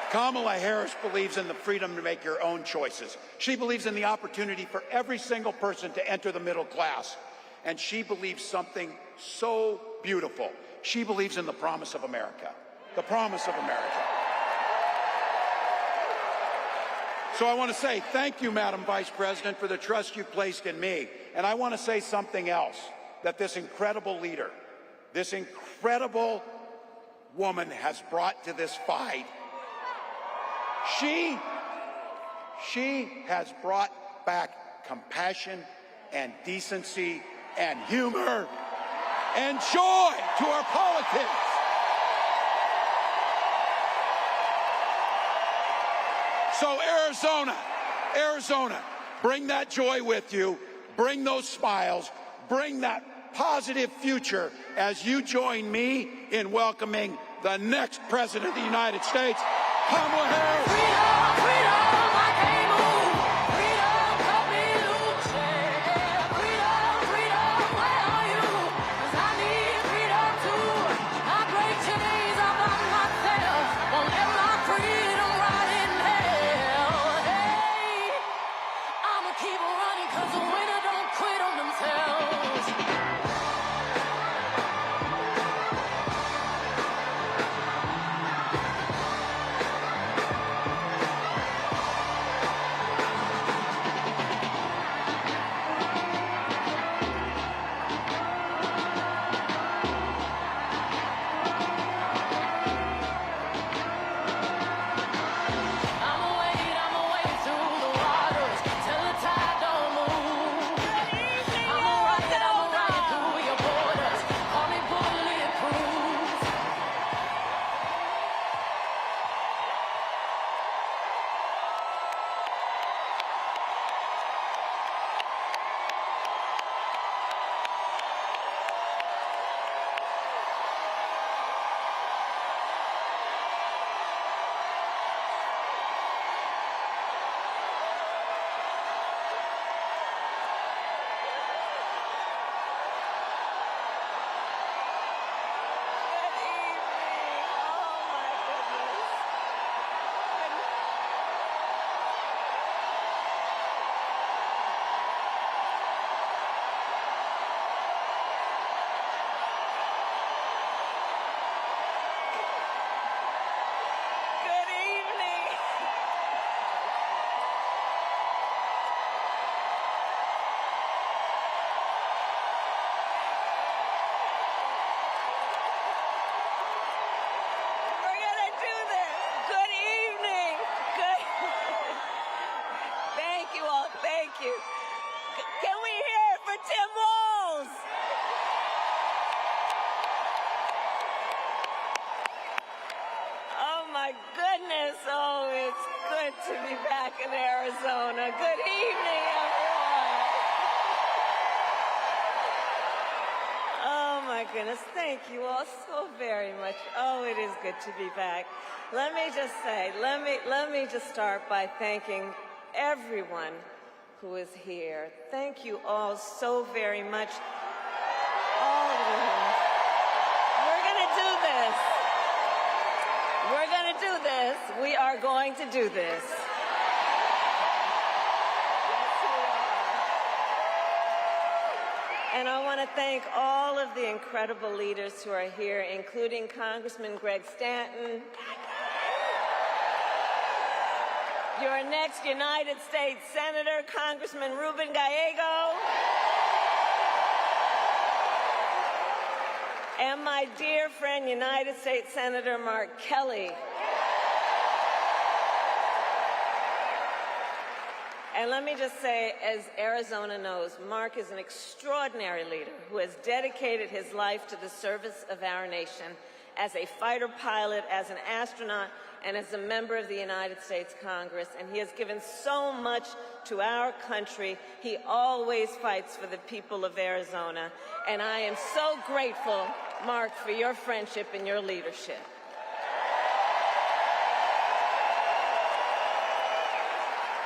Kamala Harris believes in the freedom to make your own choices. She believes in the opportunity for every single person to enter the middle class. And she believes something so beautiful. She believes in the promise of America. The promise of America. So I want to say thank you, Madam Vice President, for the trust you've placed in me. And I want to say something else, that this incredible leader, this incredible woman has brought to this fight. She has brought back compassion and decency and humor and joy to our politics. So Arizona, bring that joy with you. Bring those smiles. bring that positive future as you join me in welcoming the next President of the United States, Kamala Harris. Freedom, freedom, I can't move. Freedom, cut me loose. Yeah. Freedom, freedom, where are you? 'Cause I need freedom too. I break chains up on myself. Won't let my freedom rot in hell. Hey, I'ma keep running 'cause the winner don't quit on themselves. I'ma wade through the waters till the tide don't move. I'ma ride through your borders. Call me bulletproof. Good evening. We're gonna do this. Good evening. Good. Thank you all. Thank you. Can we hear it for Tim Walz? Oh my goodness. Oh, it's good to be back in Arizona. Good evening, everyone. Oh my goodness. Thank you all so very much. Oh, it is good to be back. Let me just say, let me just start by thanking everyone who is here. Thank you all so very much. All of you. We're gonna do this. We're gonna do this. We are going to do this. And I want to thank all of the incredible leaders who are here, including Congressman Greg Stanton, your next United States Senator, Congressman Ruben Gallego, and my dear friend, United States Senator Mark Kelly. And let me just say, as Arizona knows, Mark is an extraordinary leader who has dedicated his life to the service of our nation as a fighter pilot, as an astronaut, and as a member of the United States Congress. And he has given so much to our country. He always fights for the people of Arizona. And I am so grateful, Mark, for your friendship and your leadership.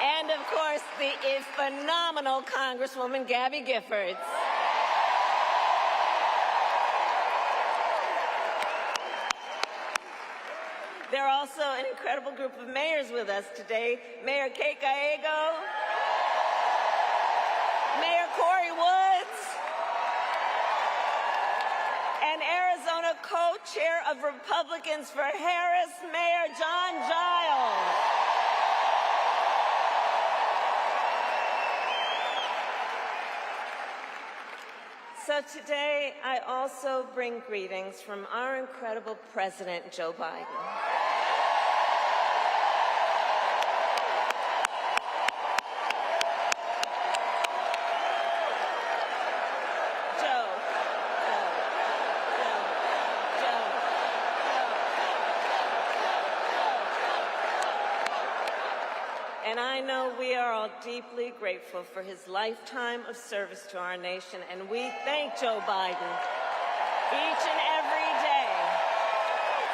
And, of course, the phenomenal Congresswoman Gabby Giffords. There are also an incredible group of mayors with us today. Mayor Kate Gallego, Mayor Corey Woods, and Arizona co-chair of Republicans for Harris, Mayor John Giles. So today, I also bring greetings from our incredible President, Joe Biden. And I know we are all deeply grateful for his lifetime of service to our nation, and we thank Joe Biden each and every day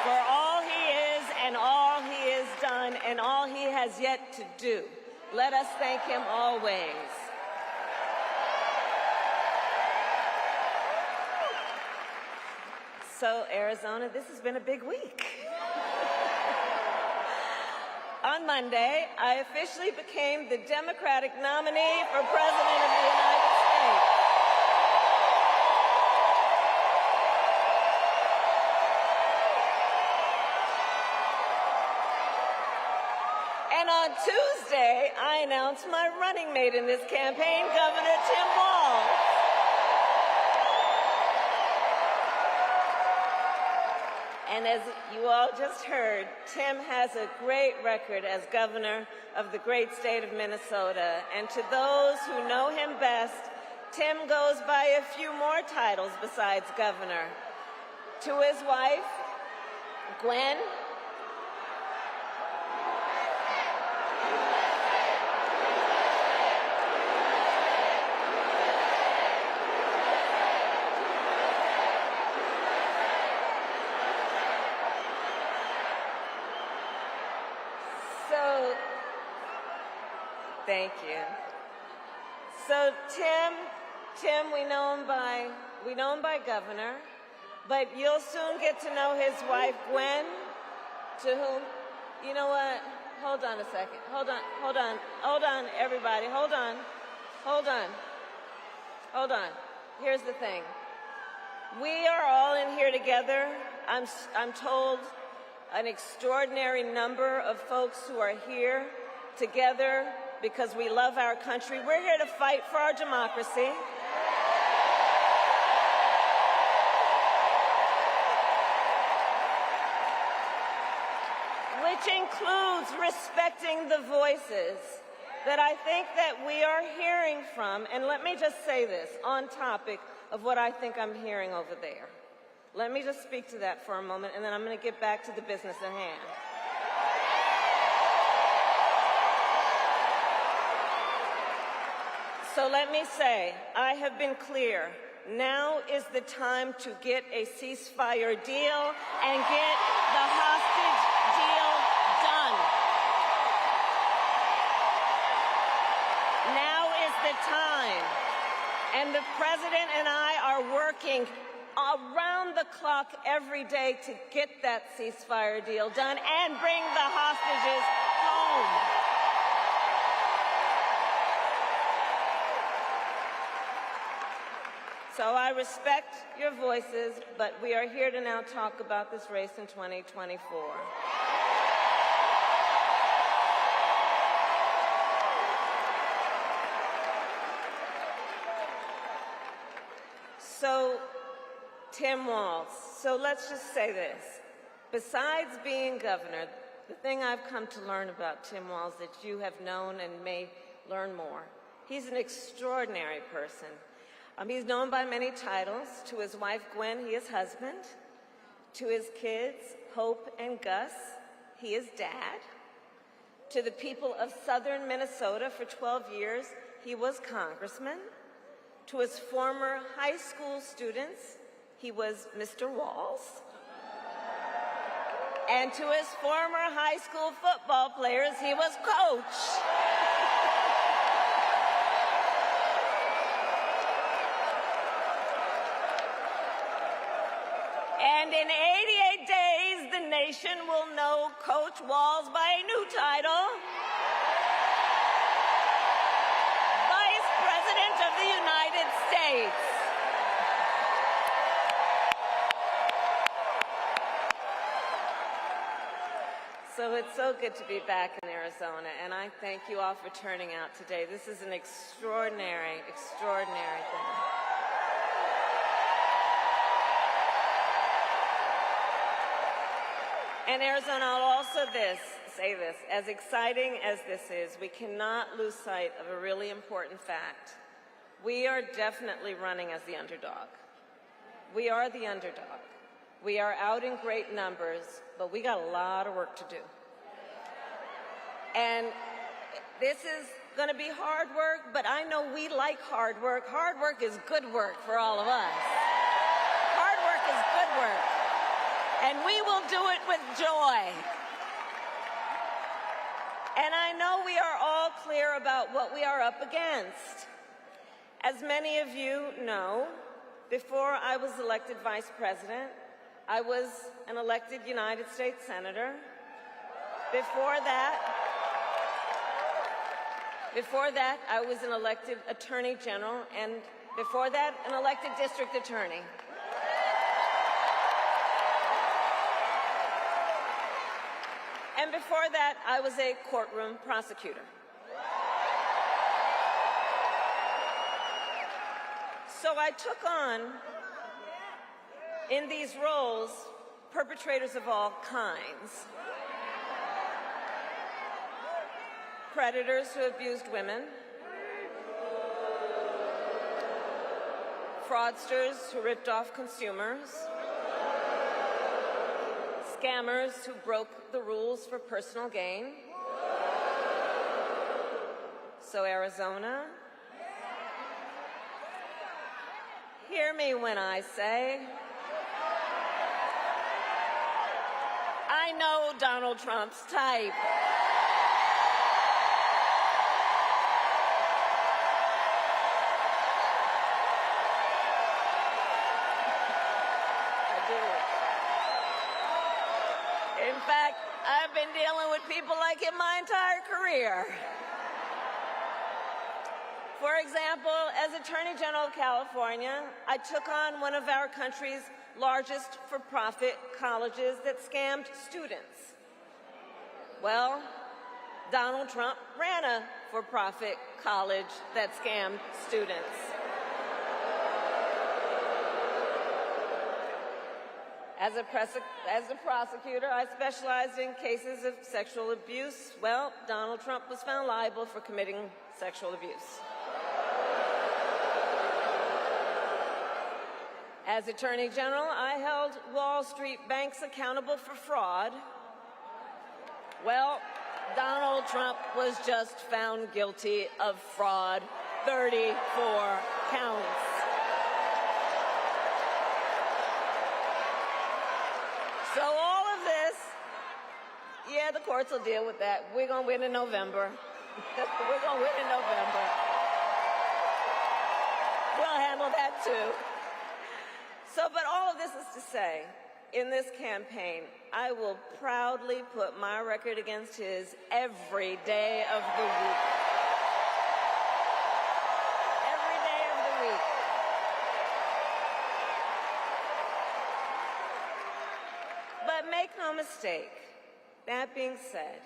for all he is and all he has done and all he has yet to do. Let us thank him always. So, Arizona, this has been a big week. On Monday, I officially became the Democratic nominee for President of the United States. And on Tuesday, I announced my running mate in this campaign, Governor Tim Walz. And as you all just heard, Tim has a great record as governor of the great state of Minnesota. And to those who know him best, Tim goes by a few more titles besides governor. To his wife, Gwen, thank you. So Tim, we know him by governor, but you'll soon get to know his wife, Gwen, to whom, you know what? Hold on a second. Hold on, everybody. Hold on. Here's the thing. We are all in here together. I'm told an extraordinary number of folks who are here together because we love our country. We're here to fight for our democracy. Which includes respecting the voices that I think that we are hearing from. And let me just say this on topic of what I think I'm hearing over there. Let me just speak to that for a moment, and then I'm going to get back to the business at hand. So let me say, I have been clear. Now is the time to get a ceasefire deal and get the hostage deal done. Now is the time. And the president and I are working around the clock every day to get that ceasefire deal done and bring the hostages home. So I respect your voices, but we are here to now talk about this race in 2024. So, Tim Walz, so let's just say this. Besides being governor, the thing I've come to learn about Tim Walz that you have known and may learn more, he's an extraordinary person. He's known by many titles. To his wife, Gwen, he is husband. To his kids, Hope and Gus, he is dad. To the people of southern Minnesota for 12 years, he was congressman. To his former high school students, he was Mr. Walz. And to his former high school football players, he was coach. And in 88 days, the nation will know Coach Walz by a new title, Vice President of the United States. So it's so good to be back in Arizona, and I thank you all for turning out today. This is an extraordinary, extraordinary thing. And Arizona, I'll also say this, as exciting as this is, we cannot lose sight of a really important fact. We are definitely running as the underdog. We are the underdog. We are out in great numbers, but we got a lot of work to do. And This is going to be hard work, but I know we like hard work. Hard work is good work for all of us. Hard work is good work. And we will do it with joy. And I know we are all clear about what we are up against. As many of you know, before I was elected vice president, I was an elected United States Senator. Before that, I was an elected Attorney General, and before that, an elected District Attorney. And before that, I was a courtroom prosecutor. So I took on, in these roles, perpetrators of all kinds. Predators who abused women, fraudsters who ripped off consumers, scammers who broke the rules for personal gain. So Arizona, hear me when I say, I know Donald Trump's type. In fact, I've been dealing with people like him my entire career. For example, as Attorney General of California, I took on one of our country's largest for-profit colleges that scammed students. Well, Donald Trump ran a for-profit college that scammed students. As a prosecutor, I specialized in cases of sexual abuse. Well, Donald Trump was found liable for committing sexual abuse. As Attorney General, I held Wall Street banks accountable for fraud. Well, Donald Trump was just found guilty of fraud, 34 counts. So all of this, yeah, the courts will deal with that. We're going to win in November. We're going to win in November. We'll handle that too. So, but all of this is to say, in this campaign, I will proudly put my record against his every day of the week. Every day of the week. But make no mistake, that being said,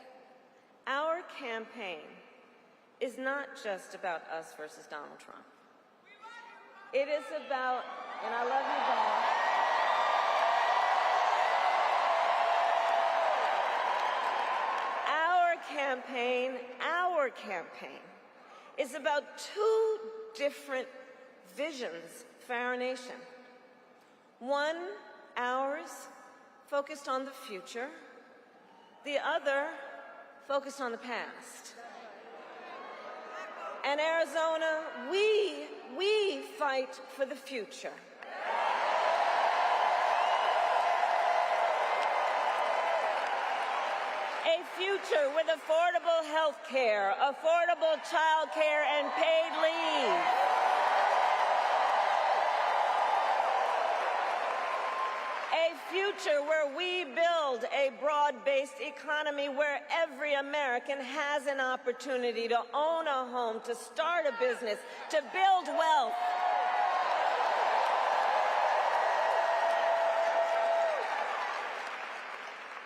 our campaign is not just about us versus Donald Trump. It is about, and I love you, Bob. Our campaign is about two different visions for our nation. One, ours, focused on the future. The other, focused on the past. And Arizona, we fight for the future. A future with affordable health care, affordable child care, and paid leave. A future where we build a broad-based economy where every American has an opportunity to own a home, to start a business, to build wealth.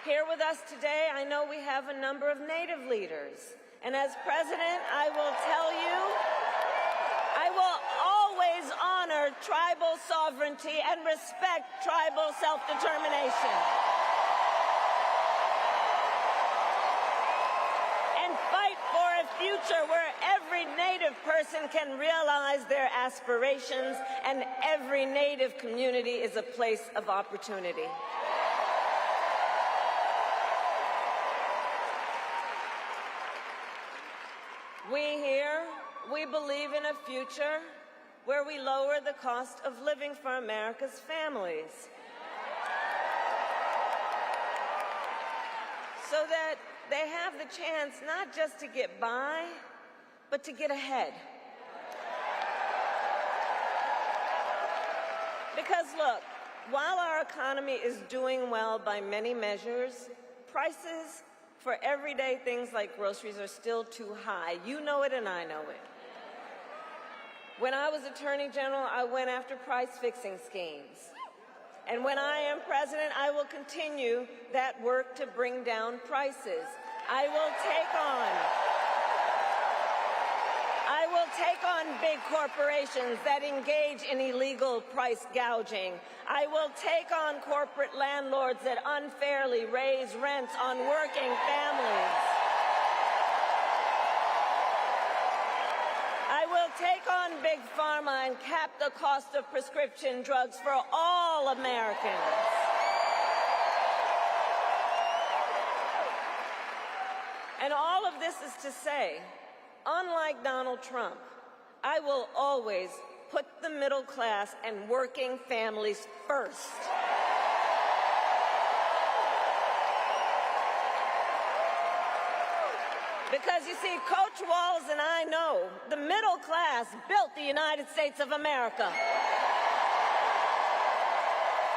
Here with us today, I know we have a number of Native leaders. And as president, I will tell you, I will always honor tribal sovereignty and respect tribal self-determination. And fight for a future where every Native person can realize their aspirations and every Native community is a place of opportunity. We here, we believe in a future where we lower the cost of living for America's families, so that they have the chance not just to get by, but to get ahead. Because look, while our economy is doing well by many measures, prices for everyday things like groceries are still too high. You know it and I know it. When I was Attorney General, I went after price-fixing schemes. And when I am president, I will continue that work to bring down prices. I will take on big corporations that engage in illegal price gouging. I will take on corporate landlords that unfairly raise rents on working families. I will take on big pharma and cap the cost of prescription drugs for all Americans. And all of this is to say, unlike Donald Trump, I will always put the middle class and working families first. Because you see, Coach Walz and I know the middle class built the United States of America.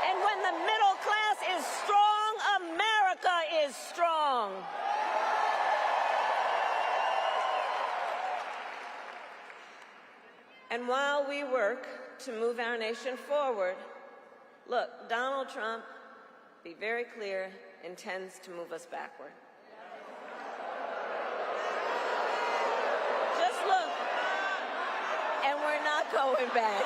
And when the middle class is strong, America is strong. And while we work to move our nation forward, look, Donald Trump, be very clear, intends to move us backward. Just look, and we're not going back.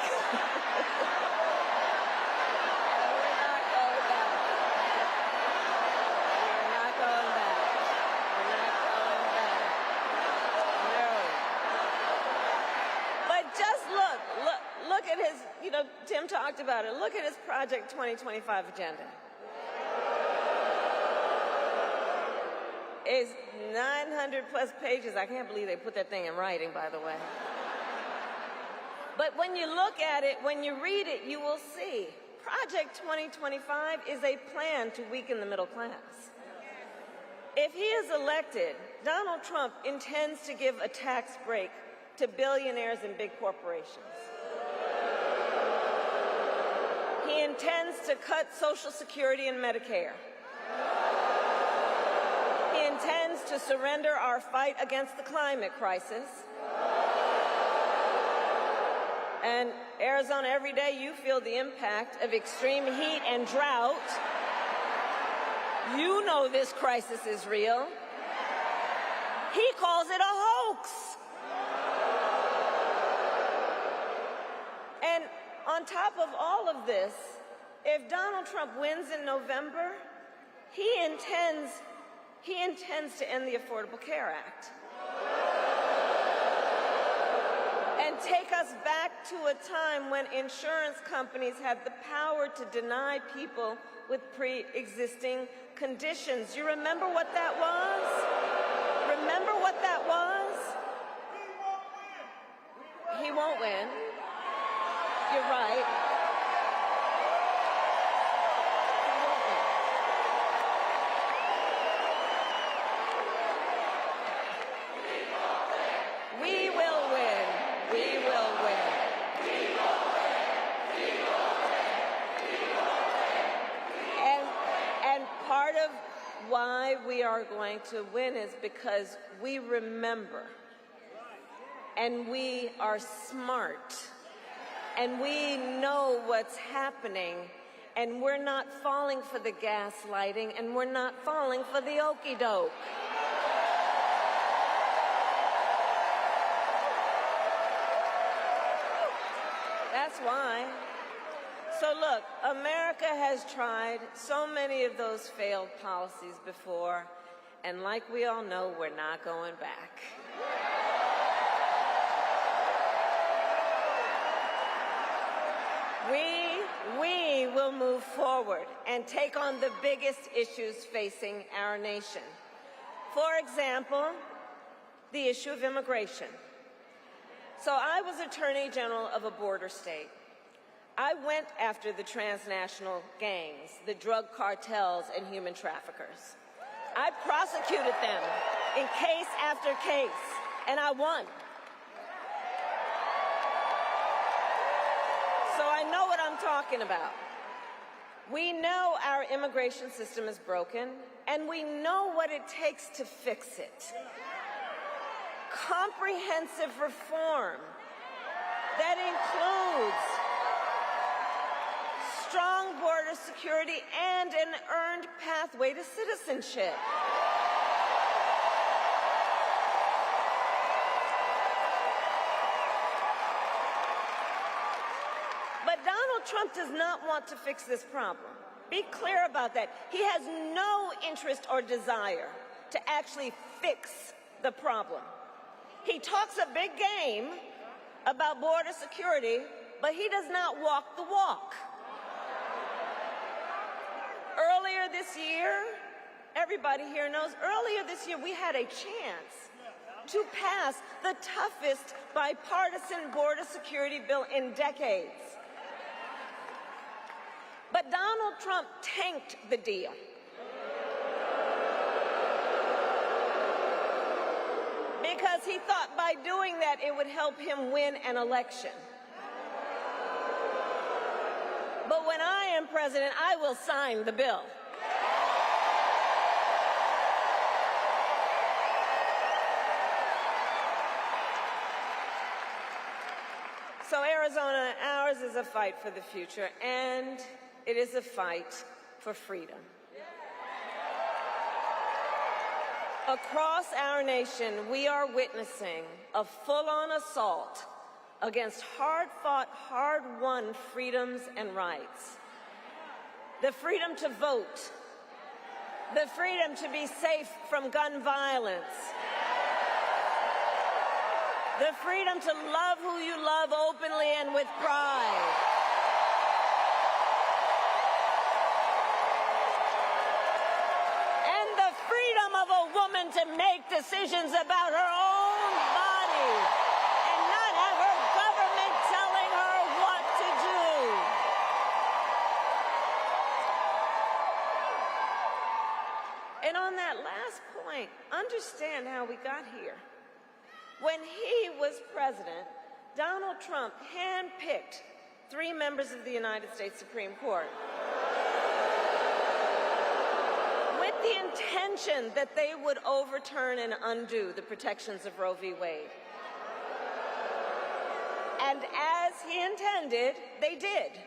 Look at his, Tim talked about it. Look at his Project 2025 agenda. It's 900 plus pages. I can't believe they put that thing in writing, by the way. But when you look at it, when you read it, you will see Project 2025 is a plan to weaken the middle class. If he is elected, Donald Trump intends to give a tax break to billionaires and big corporations. He intends to cut Social Security and Medicare. He intends to surrender our fight against the climate crisis. And Arizona, every day you feel the impact of extreme heat and drought. You know this crisis is real. He calls it a hoax. And on top of all of this, if Donald Trump wins in November, he intends to end the Affordable Care Act and take us back to a time when insurance companies had the power to deny people with pre-existing conditions. You remember what that was? Remember what that was? He won't win. You're right. We will win. We will win. And part of why we are going to win is because we remember and we are smart. And we know what's happening, and we're not falling for the gaslighting, and we're not falling for the okey-doke. That's why. So look, America has tried so many of those failed policies before, and like we all know, we're not going back. We will move forward and take on the biggest issues facing our nation. For example, the issue of immigration. So I was Attorney General of a border state. I went after the transnational gangs, the drug cartels, and human traffickers. I prosecuted them in case after case, and I won. So I know what I'm talking about. We know our immigration system is broken, and we know what it takes to fix it. Comprehensive reform that includes strong border security and an earned pathway to citizenship. But Donald Trump does not want to fix this problem. Be clear about that. He has no interest or desire to actually fix the problem. He talks a big game about border security, but he does not walk the walk. Earlier this year, everybody here knows, earlier this year we had a chance to pass the toughest bipartisan border security bill in decades. But Donald Trump tanked the deal. Because he thought by doing that it would help him win an election. But when I am president, I will sign the bill. So Arizona, ours is a fight for the future, and it is a fight for freedom. Across our nation, we are witnessing a full-on assault against hard-fought, hard-won freedoms and rights. The freedom to vote, the freedom to be safe from gun violence, the freedom to love who you love openly and with pride. And the freedom of a woman to make decisions about her own body and not have her government telling her what to do. And on that last point, understand how we got here. When he was president, Donald Trump handpicked 3 members of the United States Supreme Court with the intention that they would overturn and undo the protections of Roe v. Wade. And as he intended, they did.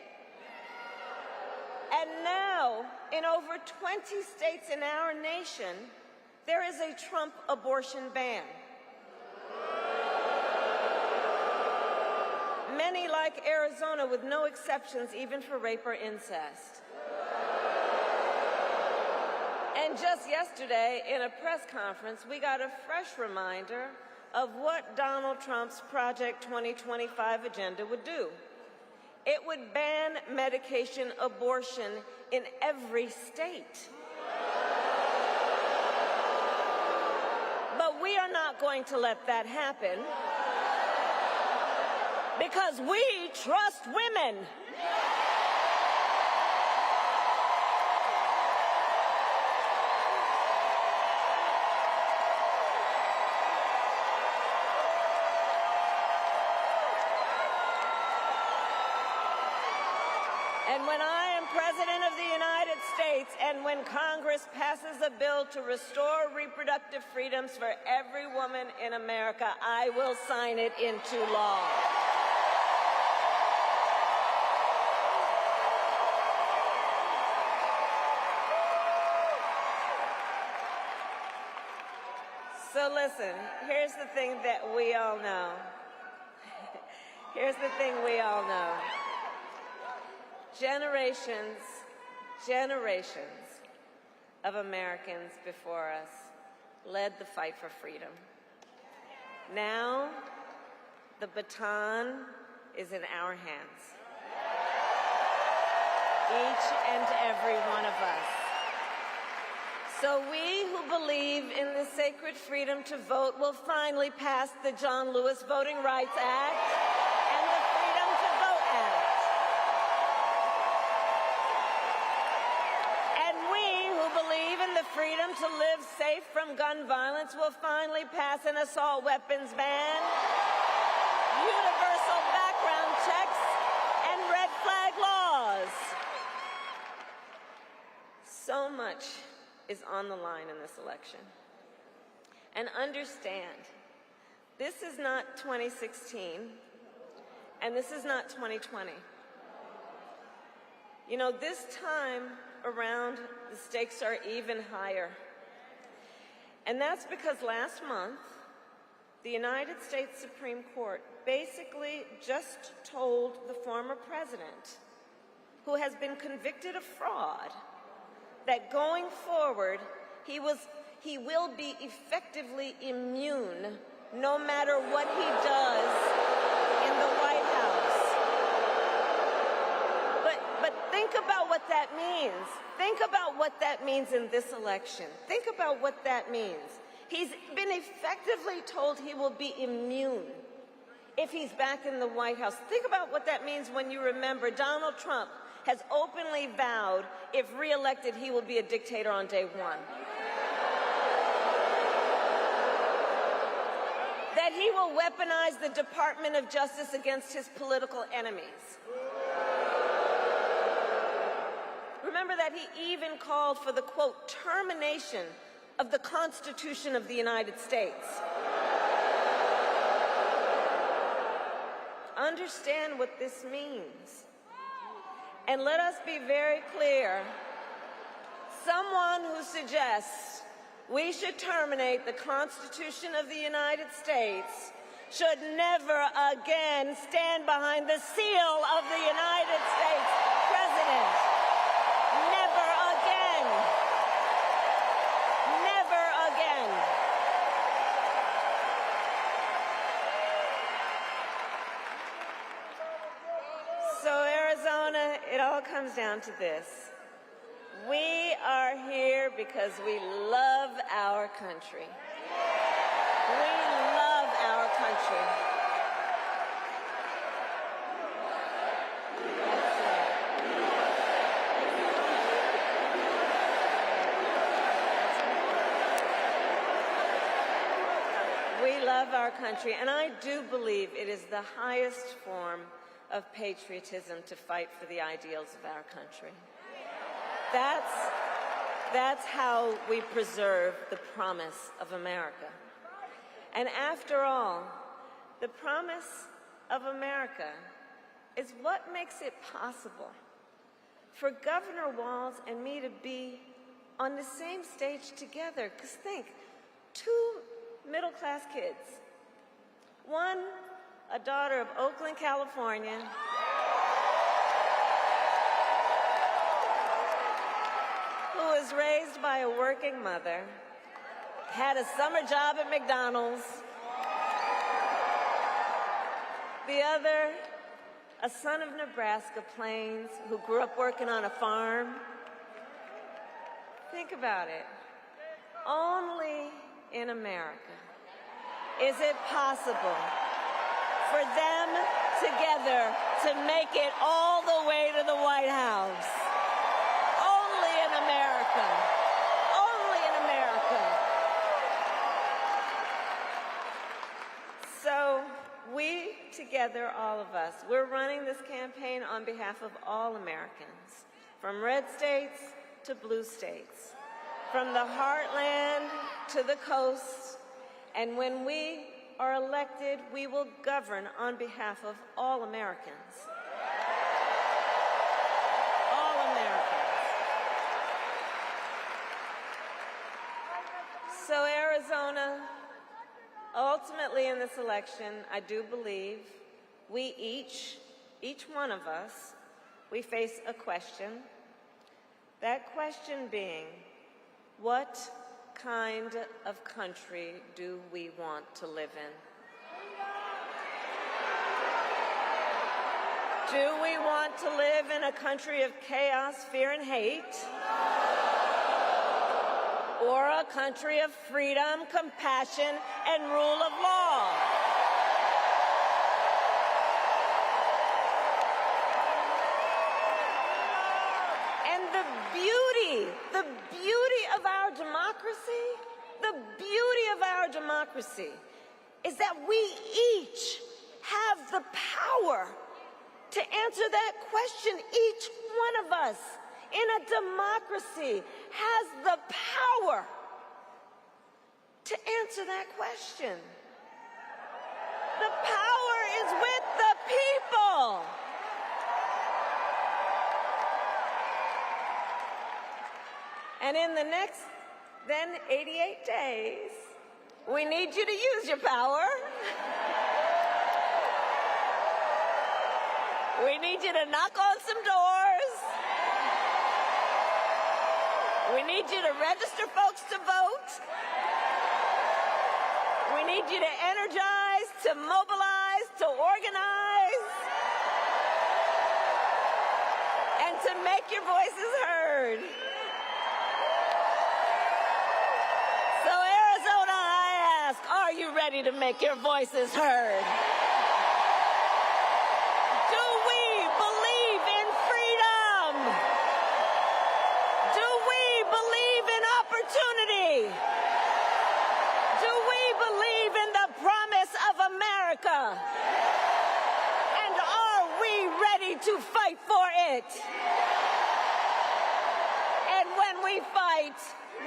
And now, in over 20 states in our nation, there is a Trump abortion ban. Many like Arizona with no exceptions even for rape or incest. And just yesterday in a press conference, we got a fresh reminder of what Donald Trump's Project 2025 agenda would do. It would ban medication abortion in every state. But we are not going to let that happen. Because we trust women. And when I am President of the United States, and when Congress passes a bill to restore reproductive freedoms for every woman in America, I will sign it into law. So listen, here's the thing that we all know. Here's the thing we all know. Generations of Americans before us led the fight for freedom. Now, the baton is in our hands. Each and every one of us. So we who believe in the sacred freedom to vote will finally pass the John Lewis Voting Rights Act and the Freedom to Vote Act. And we who believe in the freedom to live safe from gun violence will finally pass an assault weapons ban, universal background checks, and red flag laws. So much is on the line in this election. And understand, this is not 2016, and this is not 2020. You know, this time around, the stakes are even higher. And that's because last month, the United States Supreme Court basically just told the former president, who has been convicted of fraud, that going forward, he will be effectively immune no matter what he does in the White House. But think about what that means. Think about what that means in this election. Think about what that means. He's been effectively told he will be immune if he's back in the White House. Think about what that means when you remember Donald Trump has openly vowed, if reelected, he will be a dictator on day one. That he will weaponize the Department of Justice against his political enemies. Remember that he even called for the, quote, termination of the Constitution of the United States. Understand what this means. And let us be very clear, someone who suggests we should terminate the Constitution of the United States should never again stand behind the seal of the United States President. Never again. Never again. So Arizona, it all comes down to this. We are here because we love our country. We love our country. We love our country, and I do believe it is the highest form of patriotism to fight for the ideals of our country. That's how we preserve the promise of America. And after all, the promise of America is what makes it possible for Governor Walz and me to be on the same stage together. Because think, two middle-class kids, one a daughter of Oakland, California, who was raised by a working mother, had a summer job at McDonald's. The other, a son of Nebraska Plains, who grew up working on a farm. Think about it. Only in America is it possible for them together to make it all the way to the White House. Only in America. Only in America. So we together, all of us, we're running this campaign on behalf of all Americans, from red states to blue states, from the heartland to the coast. And when we are elected, we will govern on behalf of all Americans. All Americans. So Arizona, ultimately in this election, I do believe we each one of us, we face a question. That question being, what kind of country do we want to live in? Do we want to live in a country of chaos, fear, and hate? or a country of freedom, compassion, and rule of law. And the beauty of our democracy is that we each have the power to answer that question. Each one of us in a democracy has the power to answer that question. The power is with the people. And in the next, then 88 days, we need you to use your power. We need you to knock on some doors. We need you to register folks to vote. We need you to energize, to mobilize, to organize, and to make your voices heard. So Arizona, I ask, are you ready to make your voices heard? Do we believe in freedom? Do we believe in opportunity? Do we believe in the promise of America? And are we ready to fight for it? And when we fight,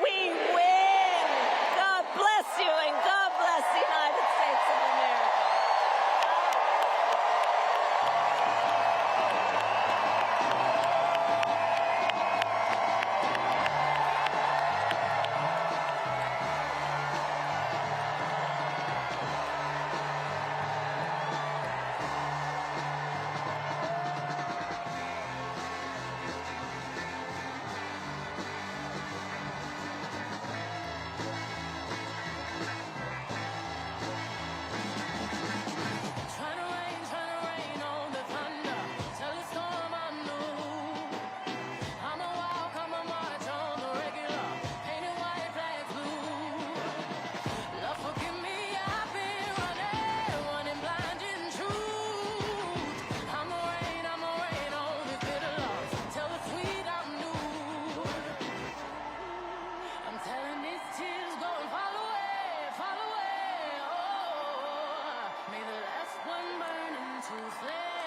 we win. God bless you, and God bless the United States of America. Tryna rain on the thunder, tell the storm I'm new. I'ma walk, I'ma march on the regular, painted white flags blue. Lord, forgive me, I've been running blind in truth. I'ma rain on these bitter loves, tell the sweet I'm new. I'm telling these tears go and fall away, oh. May the last one burn into flame.